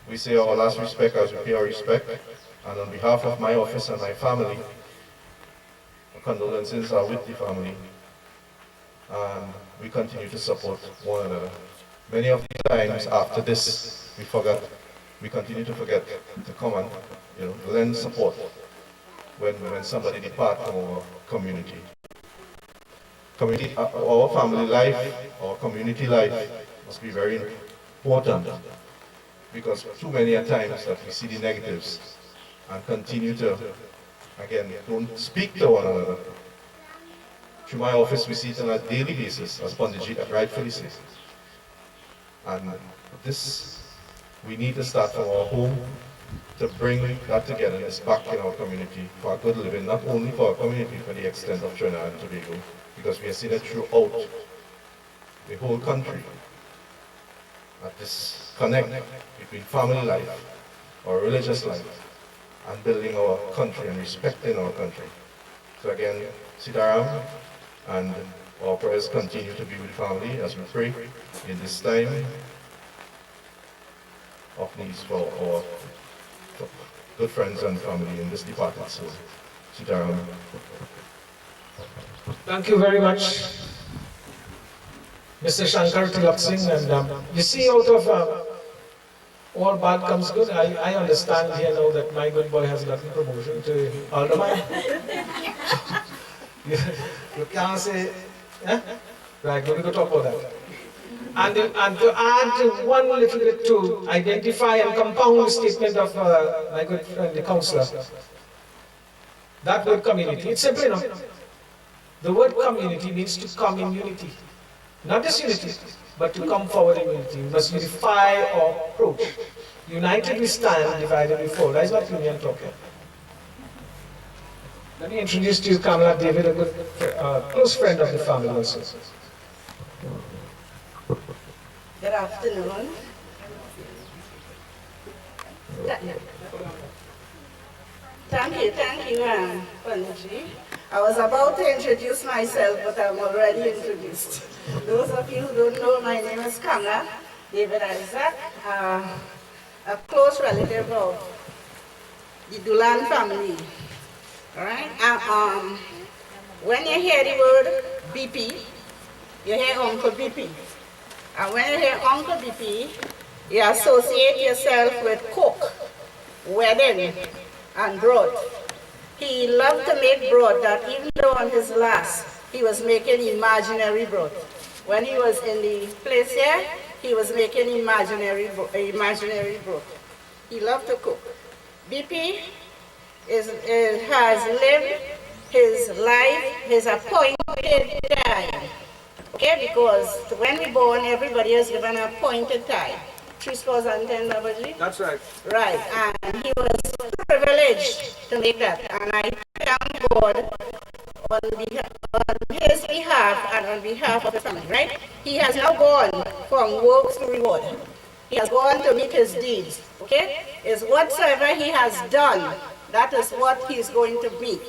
we say our last respect as we pay our respect, and on behalf of my office and my family, condolences are with the family, and we continue to support one another. Many of the times after this, we continue to forget to come and lend support when somebody departs from our community. Our family life, our community life must be very important, because too many times that we see the negatives and continue to, again, don't speak to one another. Through my office, we see it on a daily basis, as Pandit rightfully says. And this, we need to start from our home to bring that togetherness back in our community for a good living, not only for our community, for the extent of Trinidad and Tobago, because we have seen it throughout the whole country. That this connect between family life, our religious life, and building our country and respecting our country. So again, Sitaram, and our prayers continue to be with the family as we pray in this time of needs for our good friends and family in this department. So, Sitaram. Thank you very much, Mr. Shankar Tilak Singh. And you see, out of all bad comes good. I understand here now that my good boy has gotten promotion to alderman. You can't say, eh? Right, we're going to talk about that. And to add one little bit to identify and compound the statement of my good friend, the councillor, that word community, it's simple enough. The word community means to come in unity. Not just unity, but to come forward in unity. We must unify our approach. United we stand, divided we fall. That's what union talking. Let me introduce to you Kamala David, a good, close friend of the family also. Good afternoon. Thank you, Pandit. I was about to introduce myself, but I'm already introduced. Those of you who don't know, my name is Kamala David Isaac, a close relative of the Doolan family. All right? When you hear the word BP, you hear Uncle BP. And when you hear Uncle BP, you associate yourself with cook, wedding, and broth. He loved to make broth that even though on his last, he was making imaginary broth. When he was in the place here, he was making imaginary broth. He loved to cook. BP has lived his life, his appointed time. Okay, because when we born, everybody is given an appointed time. 3,010 WG? That's right. Right, and he was privileged to make that. And I thank God on his behalf and on behalf of the family, right? He has now gone from works to reward. He has gone to meet his deeds, okay? Is whatsoever he has done, that is what he is going to meet.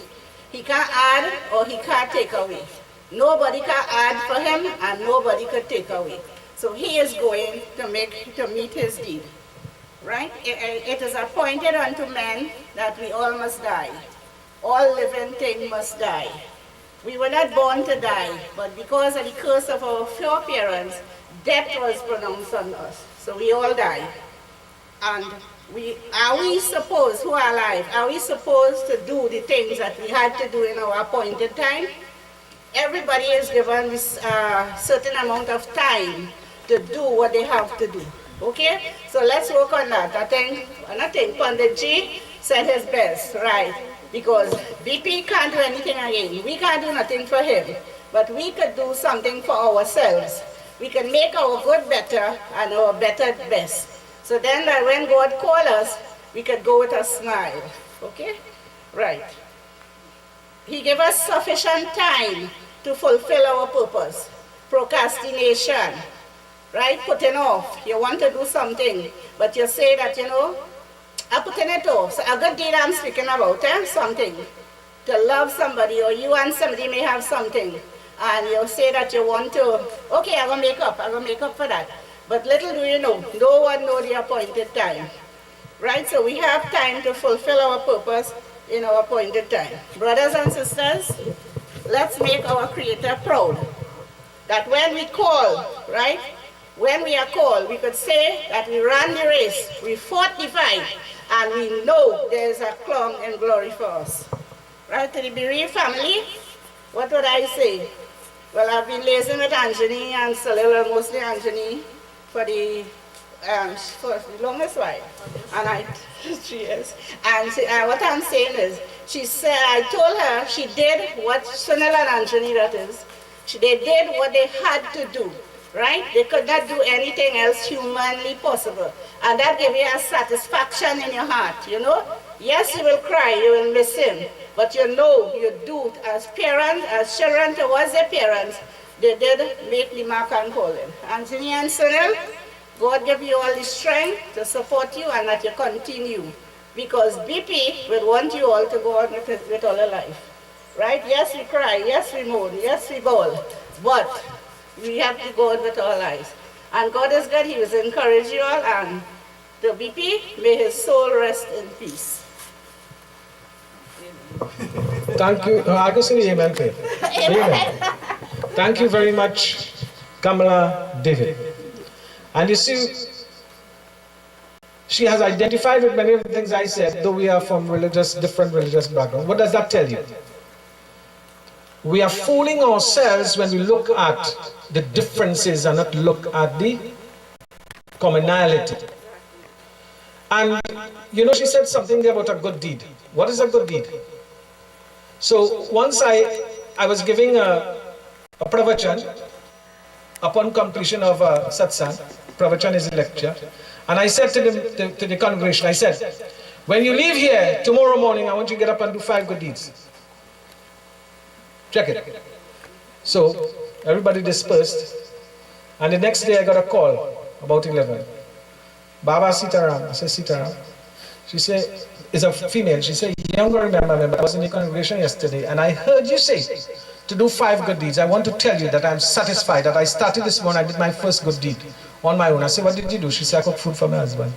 He can't add or he can't take away. Nobody can add for him and nobody can take away. So he is going to meet his deed, right? It is appointed unto men that we all must die. All living things must die. We were not born to die, but because of the curse of our foreparents, death was pronounced on us. So we all die. And are we supposed, who are alive, are we supposed to do the things that we had to do in our appointed time? Everybody is given this certain amount of time to do what they have to do. Okay? So let's work on that. I think Pandit G said his best, right? Because BP can't do anything again. We can't do nothing for him. But we could do something for ourselves. We can make our good better and our better best. So then that when God calls us, we could go with a smile. Okay? Right. He gave us sufficient time to fulfill our purpose. Procrastination, right? Putting off. You want to do something, but you say that, I'm putting it off. So a good deed I'm speaking about, something. To love somebody, or you and somebody may have something, and you say that you want to, okay, I'm going to make up for that. But little do you know, no one knows the appointed time. Right? So we have time to fulfill our purpose in our appointed time. Brothers and sisters, let's make our Creator proud. That when we call, right? When we are called, we could say that we ran the race, we fought the fight, and we know there is a crown and glory for us. Right? To the bereaved family, what would I say? Well, I've been liaising with Anjani and Salil, mostly Anjani, for the longest while. And 3 years. And what I'm saying is, she said, I told her she did what Sunil and Anjani, that is, they did what they had to do. Right? They could not do anything else humanly possible. And that gave you a satisfaction in your heart, you know? Yes, you will cry, you will miss him. But you know you do as parents, as children towards their parents, they did make the mark and calling. Anthony and Sunil, God give you all the strength to support you and that you continue. Because BP will want you all to go on with all your life. Right? Yes, we cry, yes, we moan, yes, we bawl. But we have to go on with our lives. And God is good, He will encourage you all, and the BP, may his soul rest in peace. Thank you. I can say amen. Amen. Thank you very much, Kamala David. And you see, she has identified with many of the things I said, though we are from different religious backgrounds. What does that tell you? We are fooling ourselves when we look at the differences and not look at the commonality. And you know, she said something there about a good deed. What is a good deed? So once I was giving a pravachan upon completion of a satsang. Pravachan is a lecture. And I said to the congregation, I said, when you leave here tomorrow morning, I want you to get up and do 5 good deeds. Check it. So everybody dispersed. And the next day I got a call about 11. Baba Sitaram. I said, Sitaram. She said, it's a female. She said, younger member, I was in the congregation yesterday and I heard you say to do 5 good deeds. I want to tell you that I'm satisfied that I started this morning, I did my first good deed on my own. I said, what did you do? She said, I cooked food for my husband.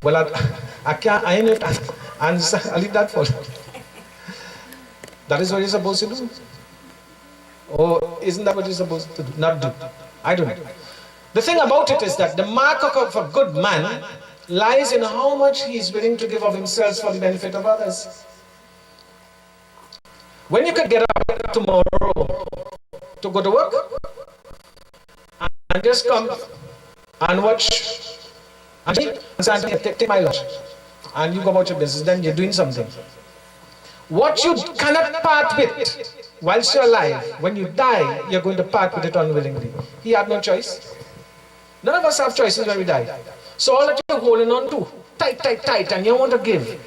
Well, I can't, I ain't, I'll leave that for you. That is what you're supposed to do? Or isn't that what you're supposed to do? Not do. I don't know. The thing about it is that the mark of a good man lies in how much he is willing to give of himself for the benefit of others. When you could get up tomorrow to go to work and just come and watch and take my lunch and you go about your business, then you're doing something. What you cannot part with whilst you're alive, when you die, you're going to part with it unwillingly. He had no choice. None of us have choices when we die. So all that you're holding on to, tight, and you want to give,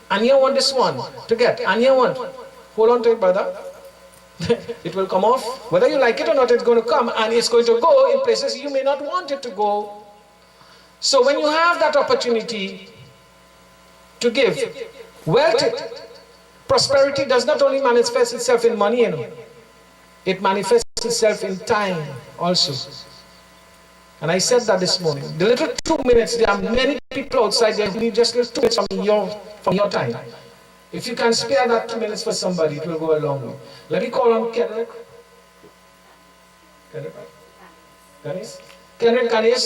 and you want this one to get, and you want, hold on to it, brother. It will come off. Whether you like it or not, it's going to come, and it's going to go in places you may not want it to go. So when you have that opportunity to give, wealth, prosperity does not only manifest itself in money, you know, it manifests itself in time also. And I said that this morning. The little 2 minutes, there are many people outside there who need just little 2 minutes from your time. If you can spare that 2 minutes for somebody, it will go a long way. Let me call on Kenrick. Kenrick Ganesh.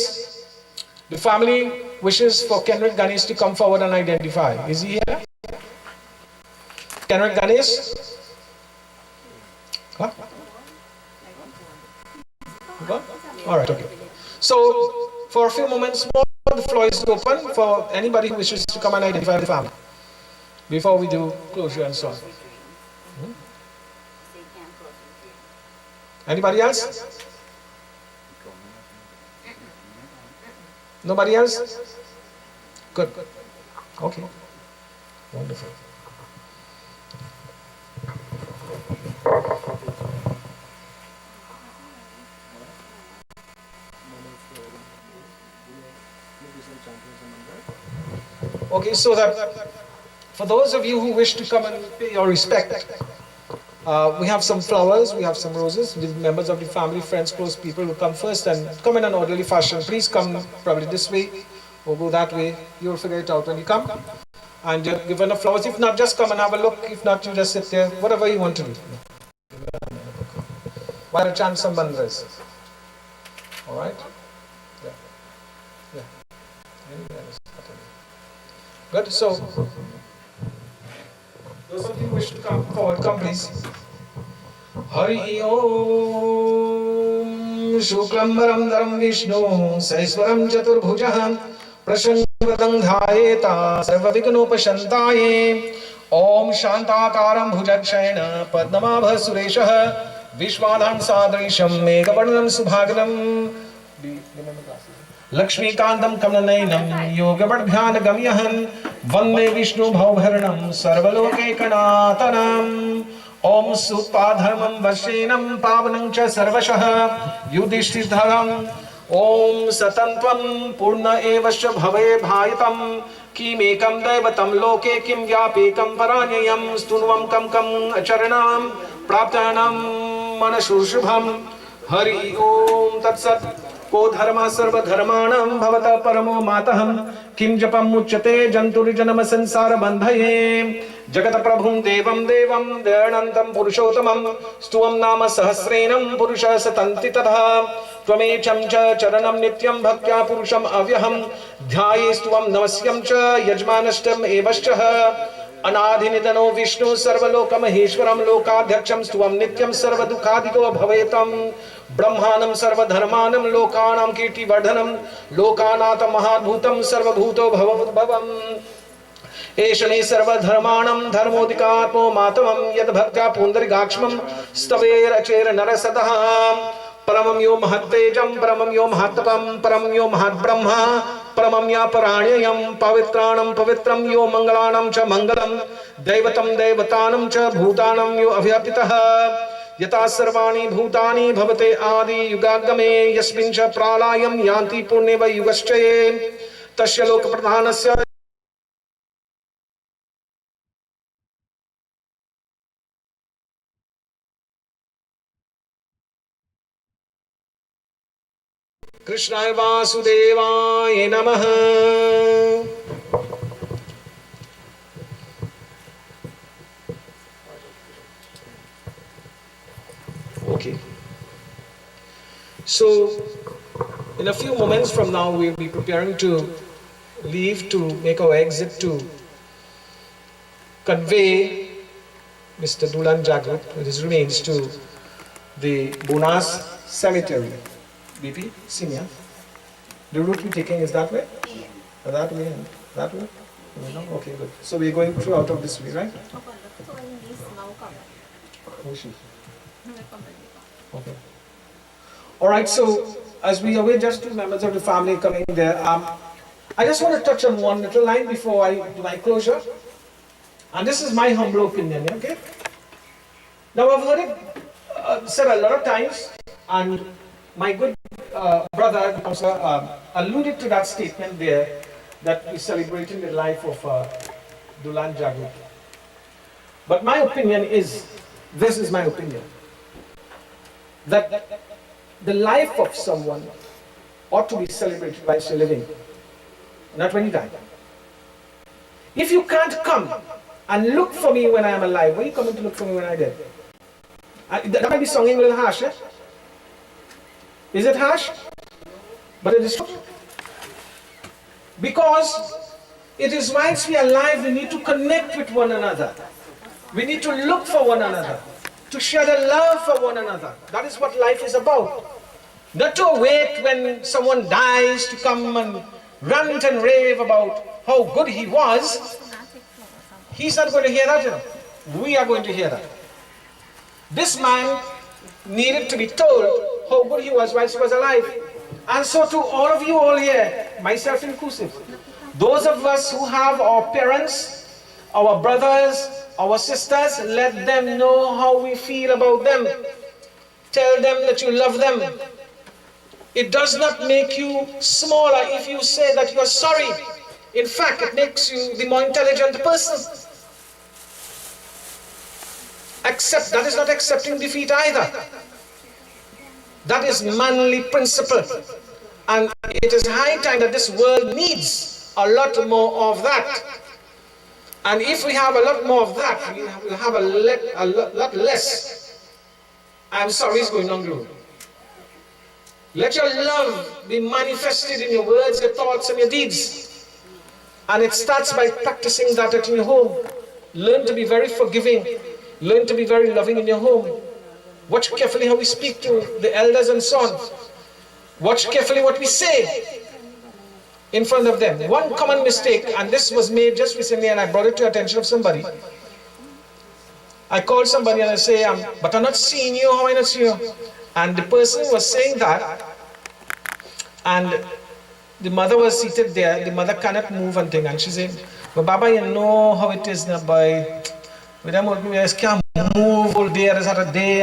The family wishes for Kenrick Ganesh to come forward and identify. Is he here? Kenrick Ganesh? Huh? All right, okay. So, for a few moments more, the floor is open for anybody who wishes to come and identify the family before we do closure and so on. Anybody else? Nobody else? Good. Okay. Wonderful. Okay, so that for those of you who wish to come and pay your respect, we have some flowers, we have some roses. The members of the family, friends, close people will come first and come in an orderly fashion. Please come probably this way or go that way. You'll figure it out when you come. And you're given the flowers. If not, just come and have a look. If not, you just sit there. Whatever you want to do. Why not chant some mantras? All right? Yeah. Yeah. Good. So, those of you who wish to come forward, come please. Hari Om Shuklambaram Dharam Vishnu Saiswaram Chaturbhujah Prashanvadang Dhayeta Sarvavighnopashantaye Om Shantakaram Bhujakshayana Padnamabha Sureshah Vishwadhan Sadrisham Meghavarnam Subhaganam Lakshmikantam Kamanainam Yogavardhyana Gamyahan Vande Vishnu Bhaubharanam Sarvaloke Kanatanam Om Supadharmam Vashenam Pavanam Cha Sarvashah Yudhishthidharam Om Satantvam Purna Evasya Bhave Bhayatam Kim Ekam Daivatam Loke Kim Vyapekam Paranyayam Stunvam Kam Kam Acharanam Praptanam Manashushubham Hari Om Tatsat Ko dharma sarva dharmanam bhavata paramo mataham kim japam muchyate janturijnama sansara bandhaye jagata prabhum devam devam dayanantam purushottamam stuvam nama sahasrenam purusha satanti tadha tvamecham cha charanam nityam bhaktya purusham avyaham dhyaye stuvam namasyam cha yajmanashtam evashcha अनाधिनिधनो Vishnu सर्वलोकमहेश्वरं लोकाध्यक्षं स्तुवं नित्यं सर्वदुःखादिको भवेतं ब्रह्माणं सर्वधर्माणं लोकानां कीर्तिवर्धनं लोकानाथ महाद्भुतं सर्वभूतो भवभवम् एष मे सर्वधर्माणां धर्मोदिकात्मो मातमं यद्भक्त्या पुंडरीकाक्षं स्तवेरचेर नरसतः परमं यो महत्तेजं परमं यो महत्तपं परमं यो महद्ब्रह्मा परमं या पराण्ययं पवित्राणं पवित्रं यो मंगलानां च मंगलं दैवतं दैवतानं च भूतानं यो अव्यापितः यथा सर्वाणि भूतानि भवते आदि युगागमे यस्मिन् च प्रालयं यान्ति पुण्ये वै युगश्चये तस्य लोकप्रधानस्य कृष्णाय वासुदेवाय नमः। Okay. So, in a few moments from now, we'll be preparing to leave to make our exit to convey Mr. Doolan Jagroop with his remains to the Bonas Cemetery. BP, senior. The route we're taking is that way? Yeah. That way and that way? No? Okay, good. So we're going through out of this way, right? Oh, she. Okay. Alright, so as we await just two members of the family coming there, I just want to touch on one little line before I do my closure. And this is my humble opinion, okay? Now I've heard it said a lot of times, and my good brother alluded to that statement there, that we're celebrating the life of Doolan Jagroop. But my opinion is, this is my opinion, that the life of someone ought to be celebrated while still living, not when you die. If you can't come and look for me when I am alive, when are you coming to look for me when I die? That might be sounding a little harsh, eh? Is it harsh? But it is true. Because it is whilst we are alive, we need to connect with one another. We need to look for one another, to share the love for one another. That is what life is about. Not to wait when someone dies to come and rant and rave about how good he was. He's not going to hear that, you know. We are going to hear that. This man needed to be told how good he was while he was alive. And so to all of you all here, myself inclusive, those of us who have our parents, our brothers, our sisters, let them know how we feel about them. Tell them that you love them. It does not make you smaller if you say that you are sorry In fact, it makes you the more intelligent person. That is not accepting defeat either. That is manly principle. And it is high time that this world needs a lot more of that. And if we have a lot more of that, we will have a lot less. I'm sorry, it's going on, Guru. Let your love be manifested in your words, your thoughts, and your deeds. And it starts by practicing that at your home. Learn to be very forgiving. Learn to be very loving in your home. Watch carefully how we speak to the elders and so on. Watch carefully what we say in front of them. One common mistake, and this was made just recently, and I brought it to the attention of somebody. I called somebody and I say, but I'm not seeing you, how am I not seeing you? And the person was saying that, and the mother was seated there, the mother cannot move and thing, and she said, but Baba, you know how it is now, boy. With them, I can't move all day, there's not a day,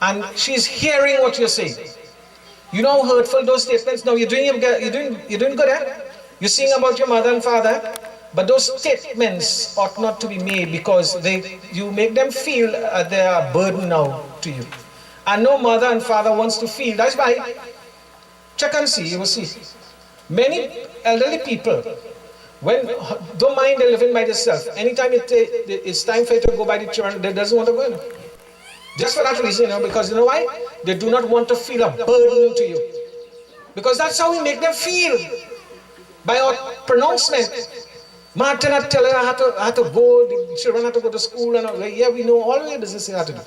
and she's hearing what you're saying. You know how hurtful those statements. Now you're doing good, eh? You're saying about your mother and father, but those statements ought not to be made because you make them feel they are a burden now to you. And no mother and father wants to feel. That's why, check and see, you will see. Many elderly people, don't mind they're living by themselves. Anytime it's time for you to go by the children, they doesn't want to go. Just for that reason, because you know why? They do not want to feel a burden to you. Because that's how we make them feel. By our pronouncement. Martin had tell her I had to go, the children had to go to school, and yeah, we know all the business you have to do.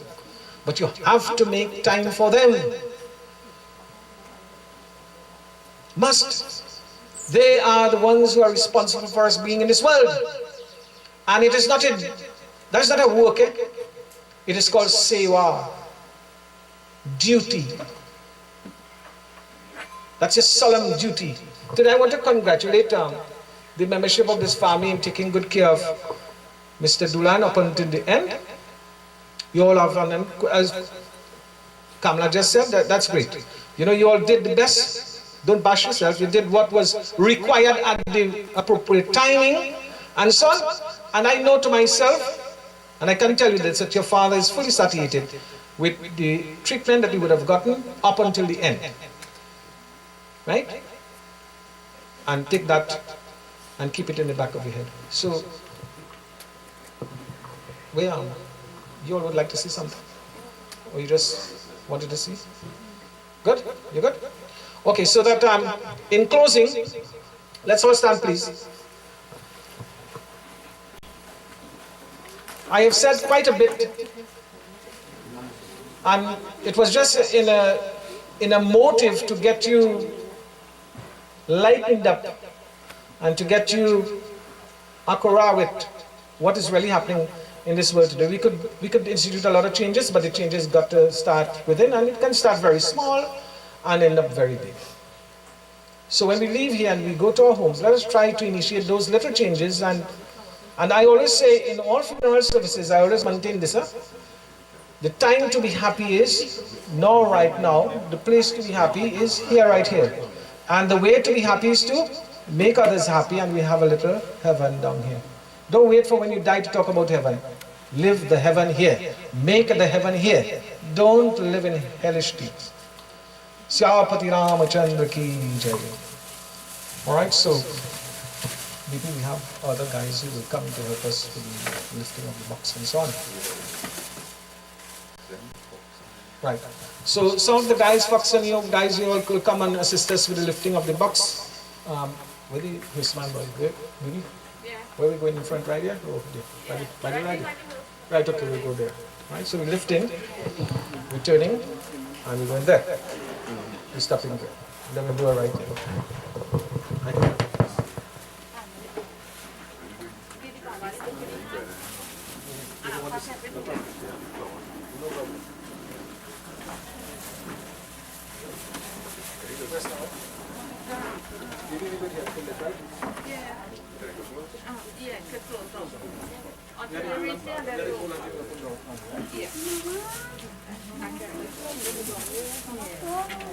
But you have to make time for them. Must. They are the ones who are responsible for us being in this world. And it is not that's not a work, eh? It is called seva, duty. That's a solemn duty. Today I want to congratulate the membership of this family in taking good care of Mr. Doolan up until the end. You all have done, as Kamala just said, that's great. You all did the best. Don't bash yourself. You did what was required at the appropriate timing and so on. And I know to myself, and I can tell you this, that your father is fully satiated with the treatment that he would have gotten up until the end. Right? And take that and keep it in the back of your head. So, where am I? You all would like to see something? Or you just wanted to see? Good? You good? Okay, so that in closing, let's all stand please. I have said quite a bit, and it was just in a motive to get you lightened up and to get you accurate with what is really happening in this world today. We could institute a lot of changes, but the changes got to start within, and it can start very small and end up very big. So when we leave here and we go to our homes, let us try to initiate those little changes. And I always say in all funeral services, I always maintain this. The time to be happy is now, right now. The place to be happy is here, right here. And the way to be happy is to make others happy, and we have a little heaven down here. Don't wait for when you die to talk about heaven. Live the heaven here. Make the heaven here. Don't live in hellish deeds. Syapati Ramachandra ki jai. Alright, so maybe we have other guys who will come to help us with the lifting of the box and so on. Right. So some of the guys, Fox and you guys, you all could come and assist us with the lifting of the box. Where's my boy? Where? Maybe? Yeah. Where are we going in front, right here? Oh, there. By the right. Right, okay, we'll go there. Right, so we lift in, we're turning, and we're going there. We're stopping there. Then we'll do a right there. Right.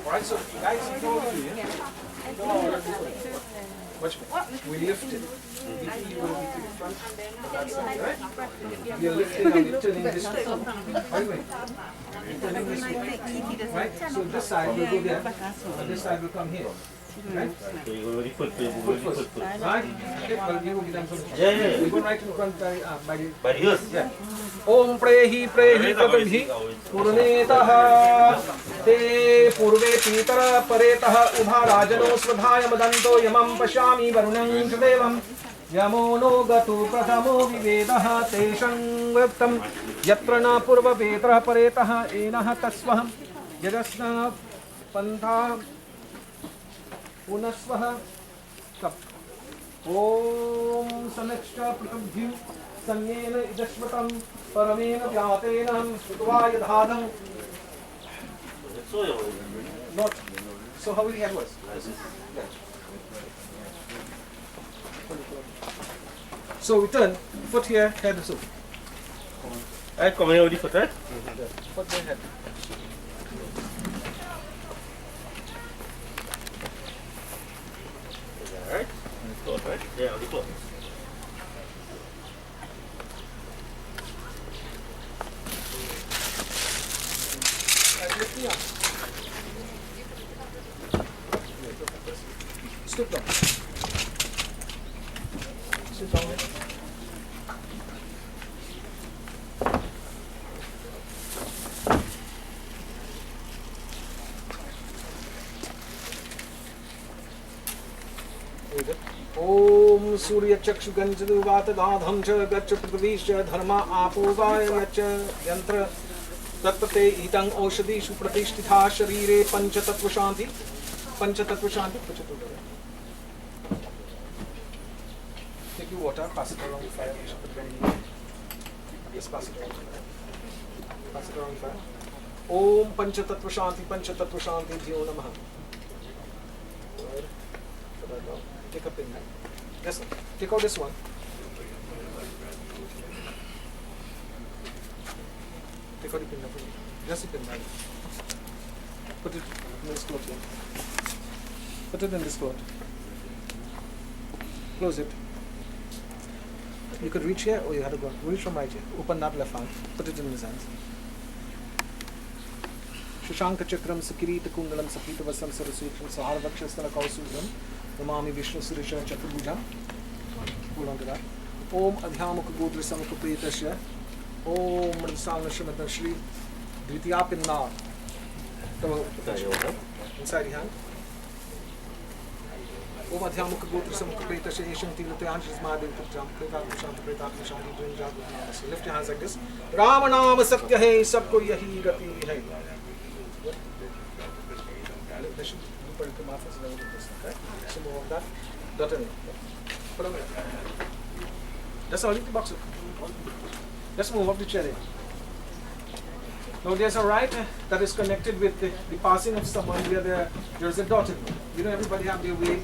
Alright, so guys, you go over here. Watch me. We lift it. The heel will be to the front. That's it, right? We are lifting and we're turning this way. By the way, we're turning this way. Right? So this side will go there, and this side will come here. Right? Foot first. Right? Okay, well, you will give them some. Yeah. We go right in front by the ears. Yeah. Om prehi pratamhi purnetah te purve pitara paretah ubha rajano svadhaya madanto yamam pashyami varunam chadevam yamo no gato prathamo vivedah teshang viptam yatra na purva vetrah paretah enah tasvaham yadasna pantha punasvah kap om samekshta pratabhyu sanyena idashvatam paramena vyatenam sutva yadhadam. Not. So how will the head was? Yeah. So we turn, foot here, head so. I come here with the foot, right? Foot then head. Alright? Right? Yeah, on the floor. Stoop down. Sit down here. Om Surya Chakshu Ganjadu Vata Gadham Cha Gacha Pravisha Dharma Apovaya Yacha Yantra Tattate Itang Oshadishu Pratishtitha Sharire Panchatattva Shanti. Panchatattva Shanti. Take your water, pass it around the fire. Yes, pass it around the fire. Pass it around the fire. Om Panchatattva Shanti, Panchatattva Shanti, Dhyo Namaha. Take a pin. Yes, take out this one. Take out the pin. Just the pin. Put it in this cloth here. Put it in this cloth. Close it. You could reach here or you had to go. Reach from right here. Open that left hand. Put it in his hands. Shashanka Chakram Sakirita Kundalam Sakita Vasam Sarasutram Saharvakshastana Kausudram Namami Vishnu Surisha Chaturbuja. Hold on to that. Om Adhyamukha Godra Samukha Priyatasya. Om Mridasana Shrimatan Shri Dvitiyapinna. Inside your hand. Om Adhyamukha Godra Samukha Priyatasya Yesham Tilatyanshis Mahadev Putram Priyatam Shanti Priyatam Shanti Dvinjat. Lift your hands like this. Ramanam Satya Hai Sabko Yahi Gati Hai. Some more of that. Dot in. Put on it. That's all. Leave the box. Let's move up the chair. Now there's a rite that is connected with the passing of someone where there's a dot in. You know, everybody have their way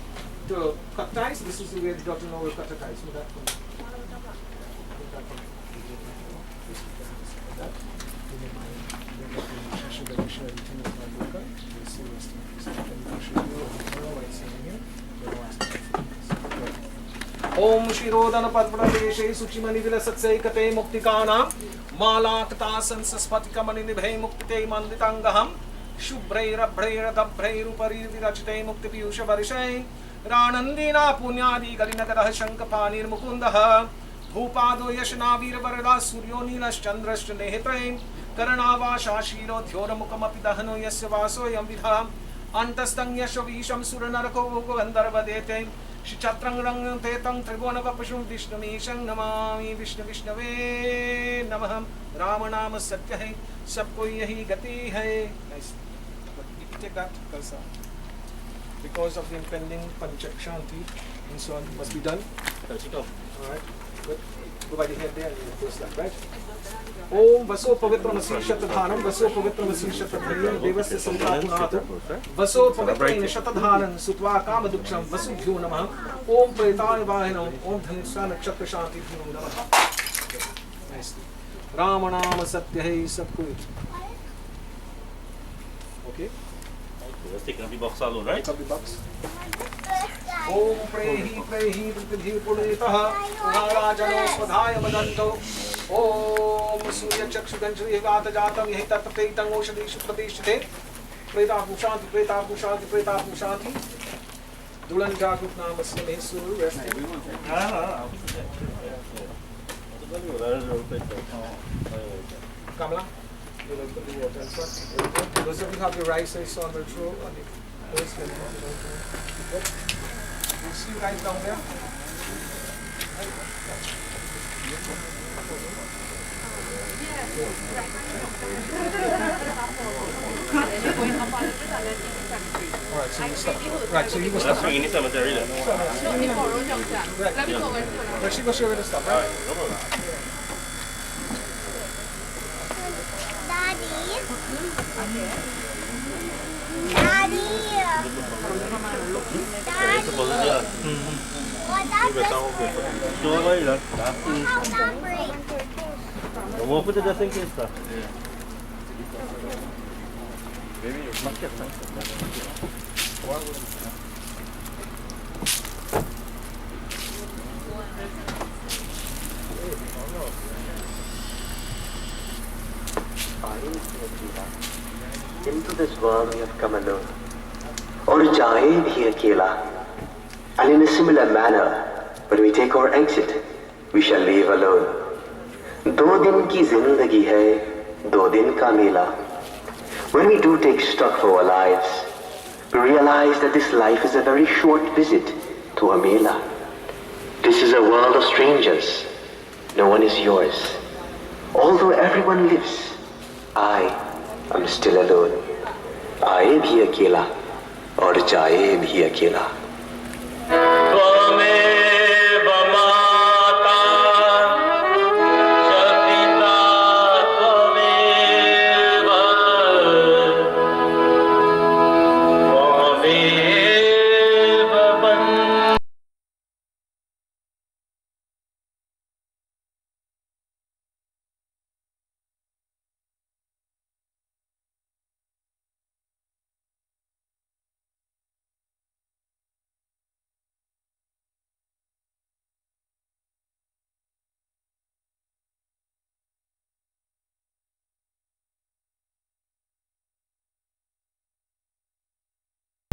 to cut ties. This is the way the dot in will cut the ties. So that one. Om Shirodana Padpradeshe Suchimani Vilasatsai Kate Muktikanam Malakta Sansaspatika Mani Nibhe Muktite Manditangaham Shubreira Breira Dabreiru Pari Virachite Muktipiyusha Varishai Ranandina Punyadi Galinagada Shankapanir Mukundaha Bhupado Yashna Virvarada Suryonilas Chandrash Nehitrain Karanava Shashiro Thyoramukamapi Dahano Yasavaso Yamvidha Antastang Yashavisham Suranarako Gandarvadete Shichatrang Tetang Trigonavapashum Vishnu Mishang Namami Vishnu Vishnave Namaham Ramanama Satya Hai Sabko Yahi Gati Hai. Nice. But you can take that because of the impending Panchakshanti and so on must be done. Alright. Good. Go by the head there and you close that, right? Om Vaso Pavitra Masishatadhanam Vaso Pavitra Masishatadhanam Devasya Samprapunata Vaso Pavitra Nishatadhanam Sutva Kamaduksham Vasubhyo Namaha Om Pretaya Vahinam Om Dhanishana Chakra Shanti Bhyo Namaha. Nice. Ramanama Satya Hai Sabko. Okay? Just taking up the box alone, right? Pick up the box. Om Prehi Pridhi Purnitaha Uharajano Swadhaya Madanto Om Surya Chakshuganjri Vata Jatam Yehita Tatang Oshadishu Pradeshite Preta Pushanti Preta Pushanti Preta Pushanti Doolan Jagroop Namasya Mehsuru resting. Kamala, you will put the water inside. Those of you have the rice I saw on the throw on the first one. You see right down there? Alright, so you stop. Right, so you will stop. Swinging this cemetery then. But she goes over the stuff, right? Vamos put it just in case stuff. Into this world we have come alone, or jaye bhi akela. And in a similar manner, when we take our exit, we shall leave alone. 2 दिन की जिंदगी है, 2 दिन का मेला. When we do take stock of our lives, we realize that this life is a very short visit to a mela. This is a world of strangers. No one is yours. Although everyone lives, I am still alone. आए भी अकेला और जाए भी अकेला.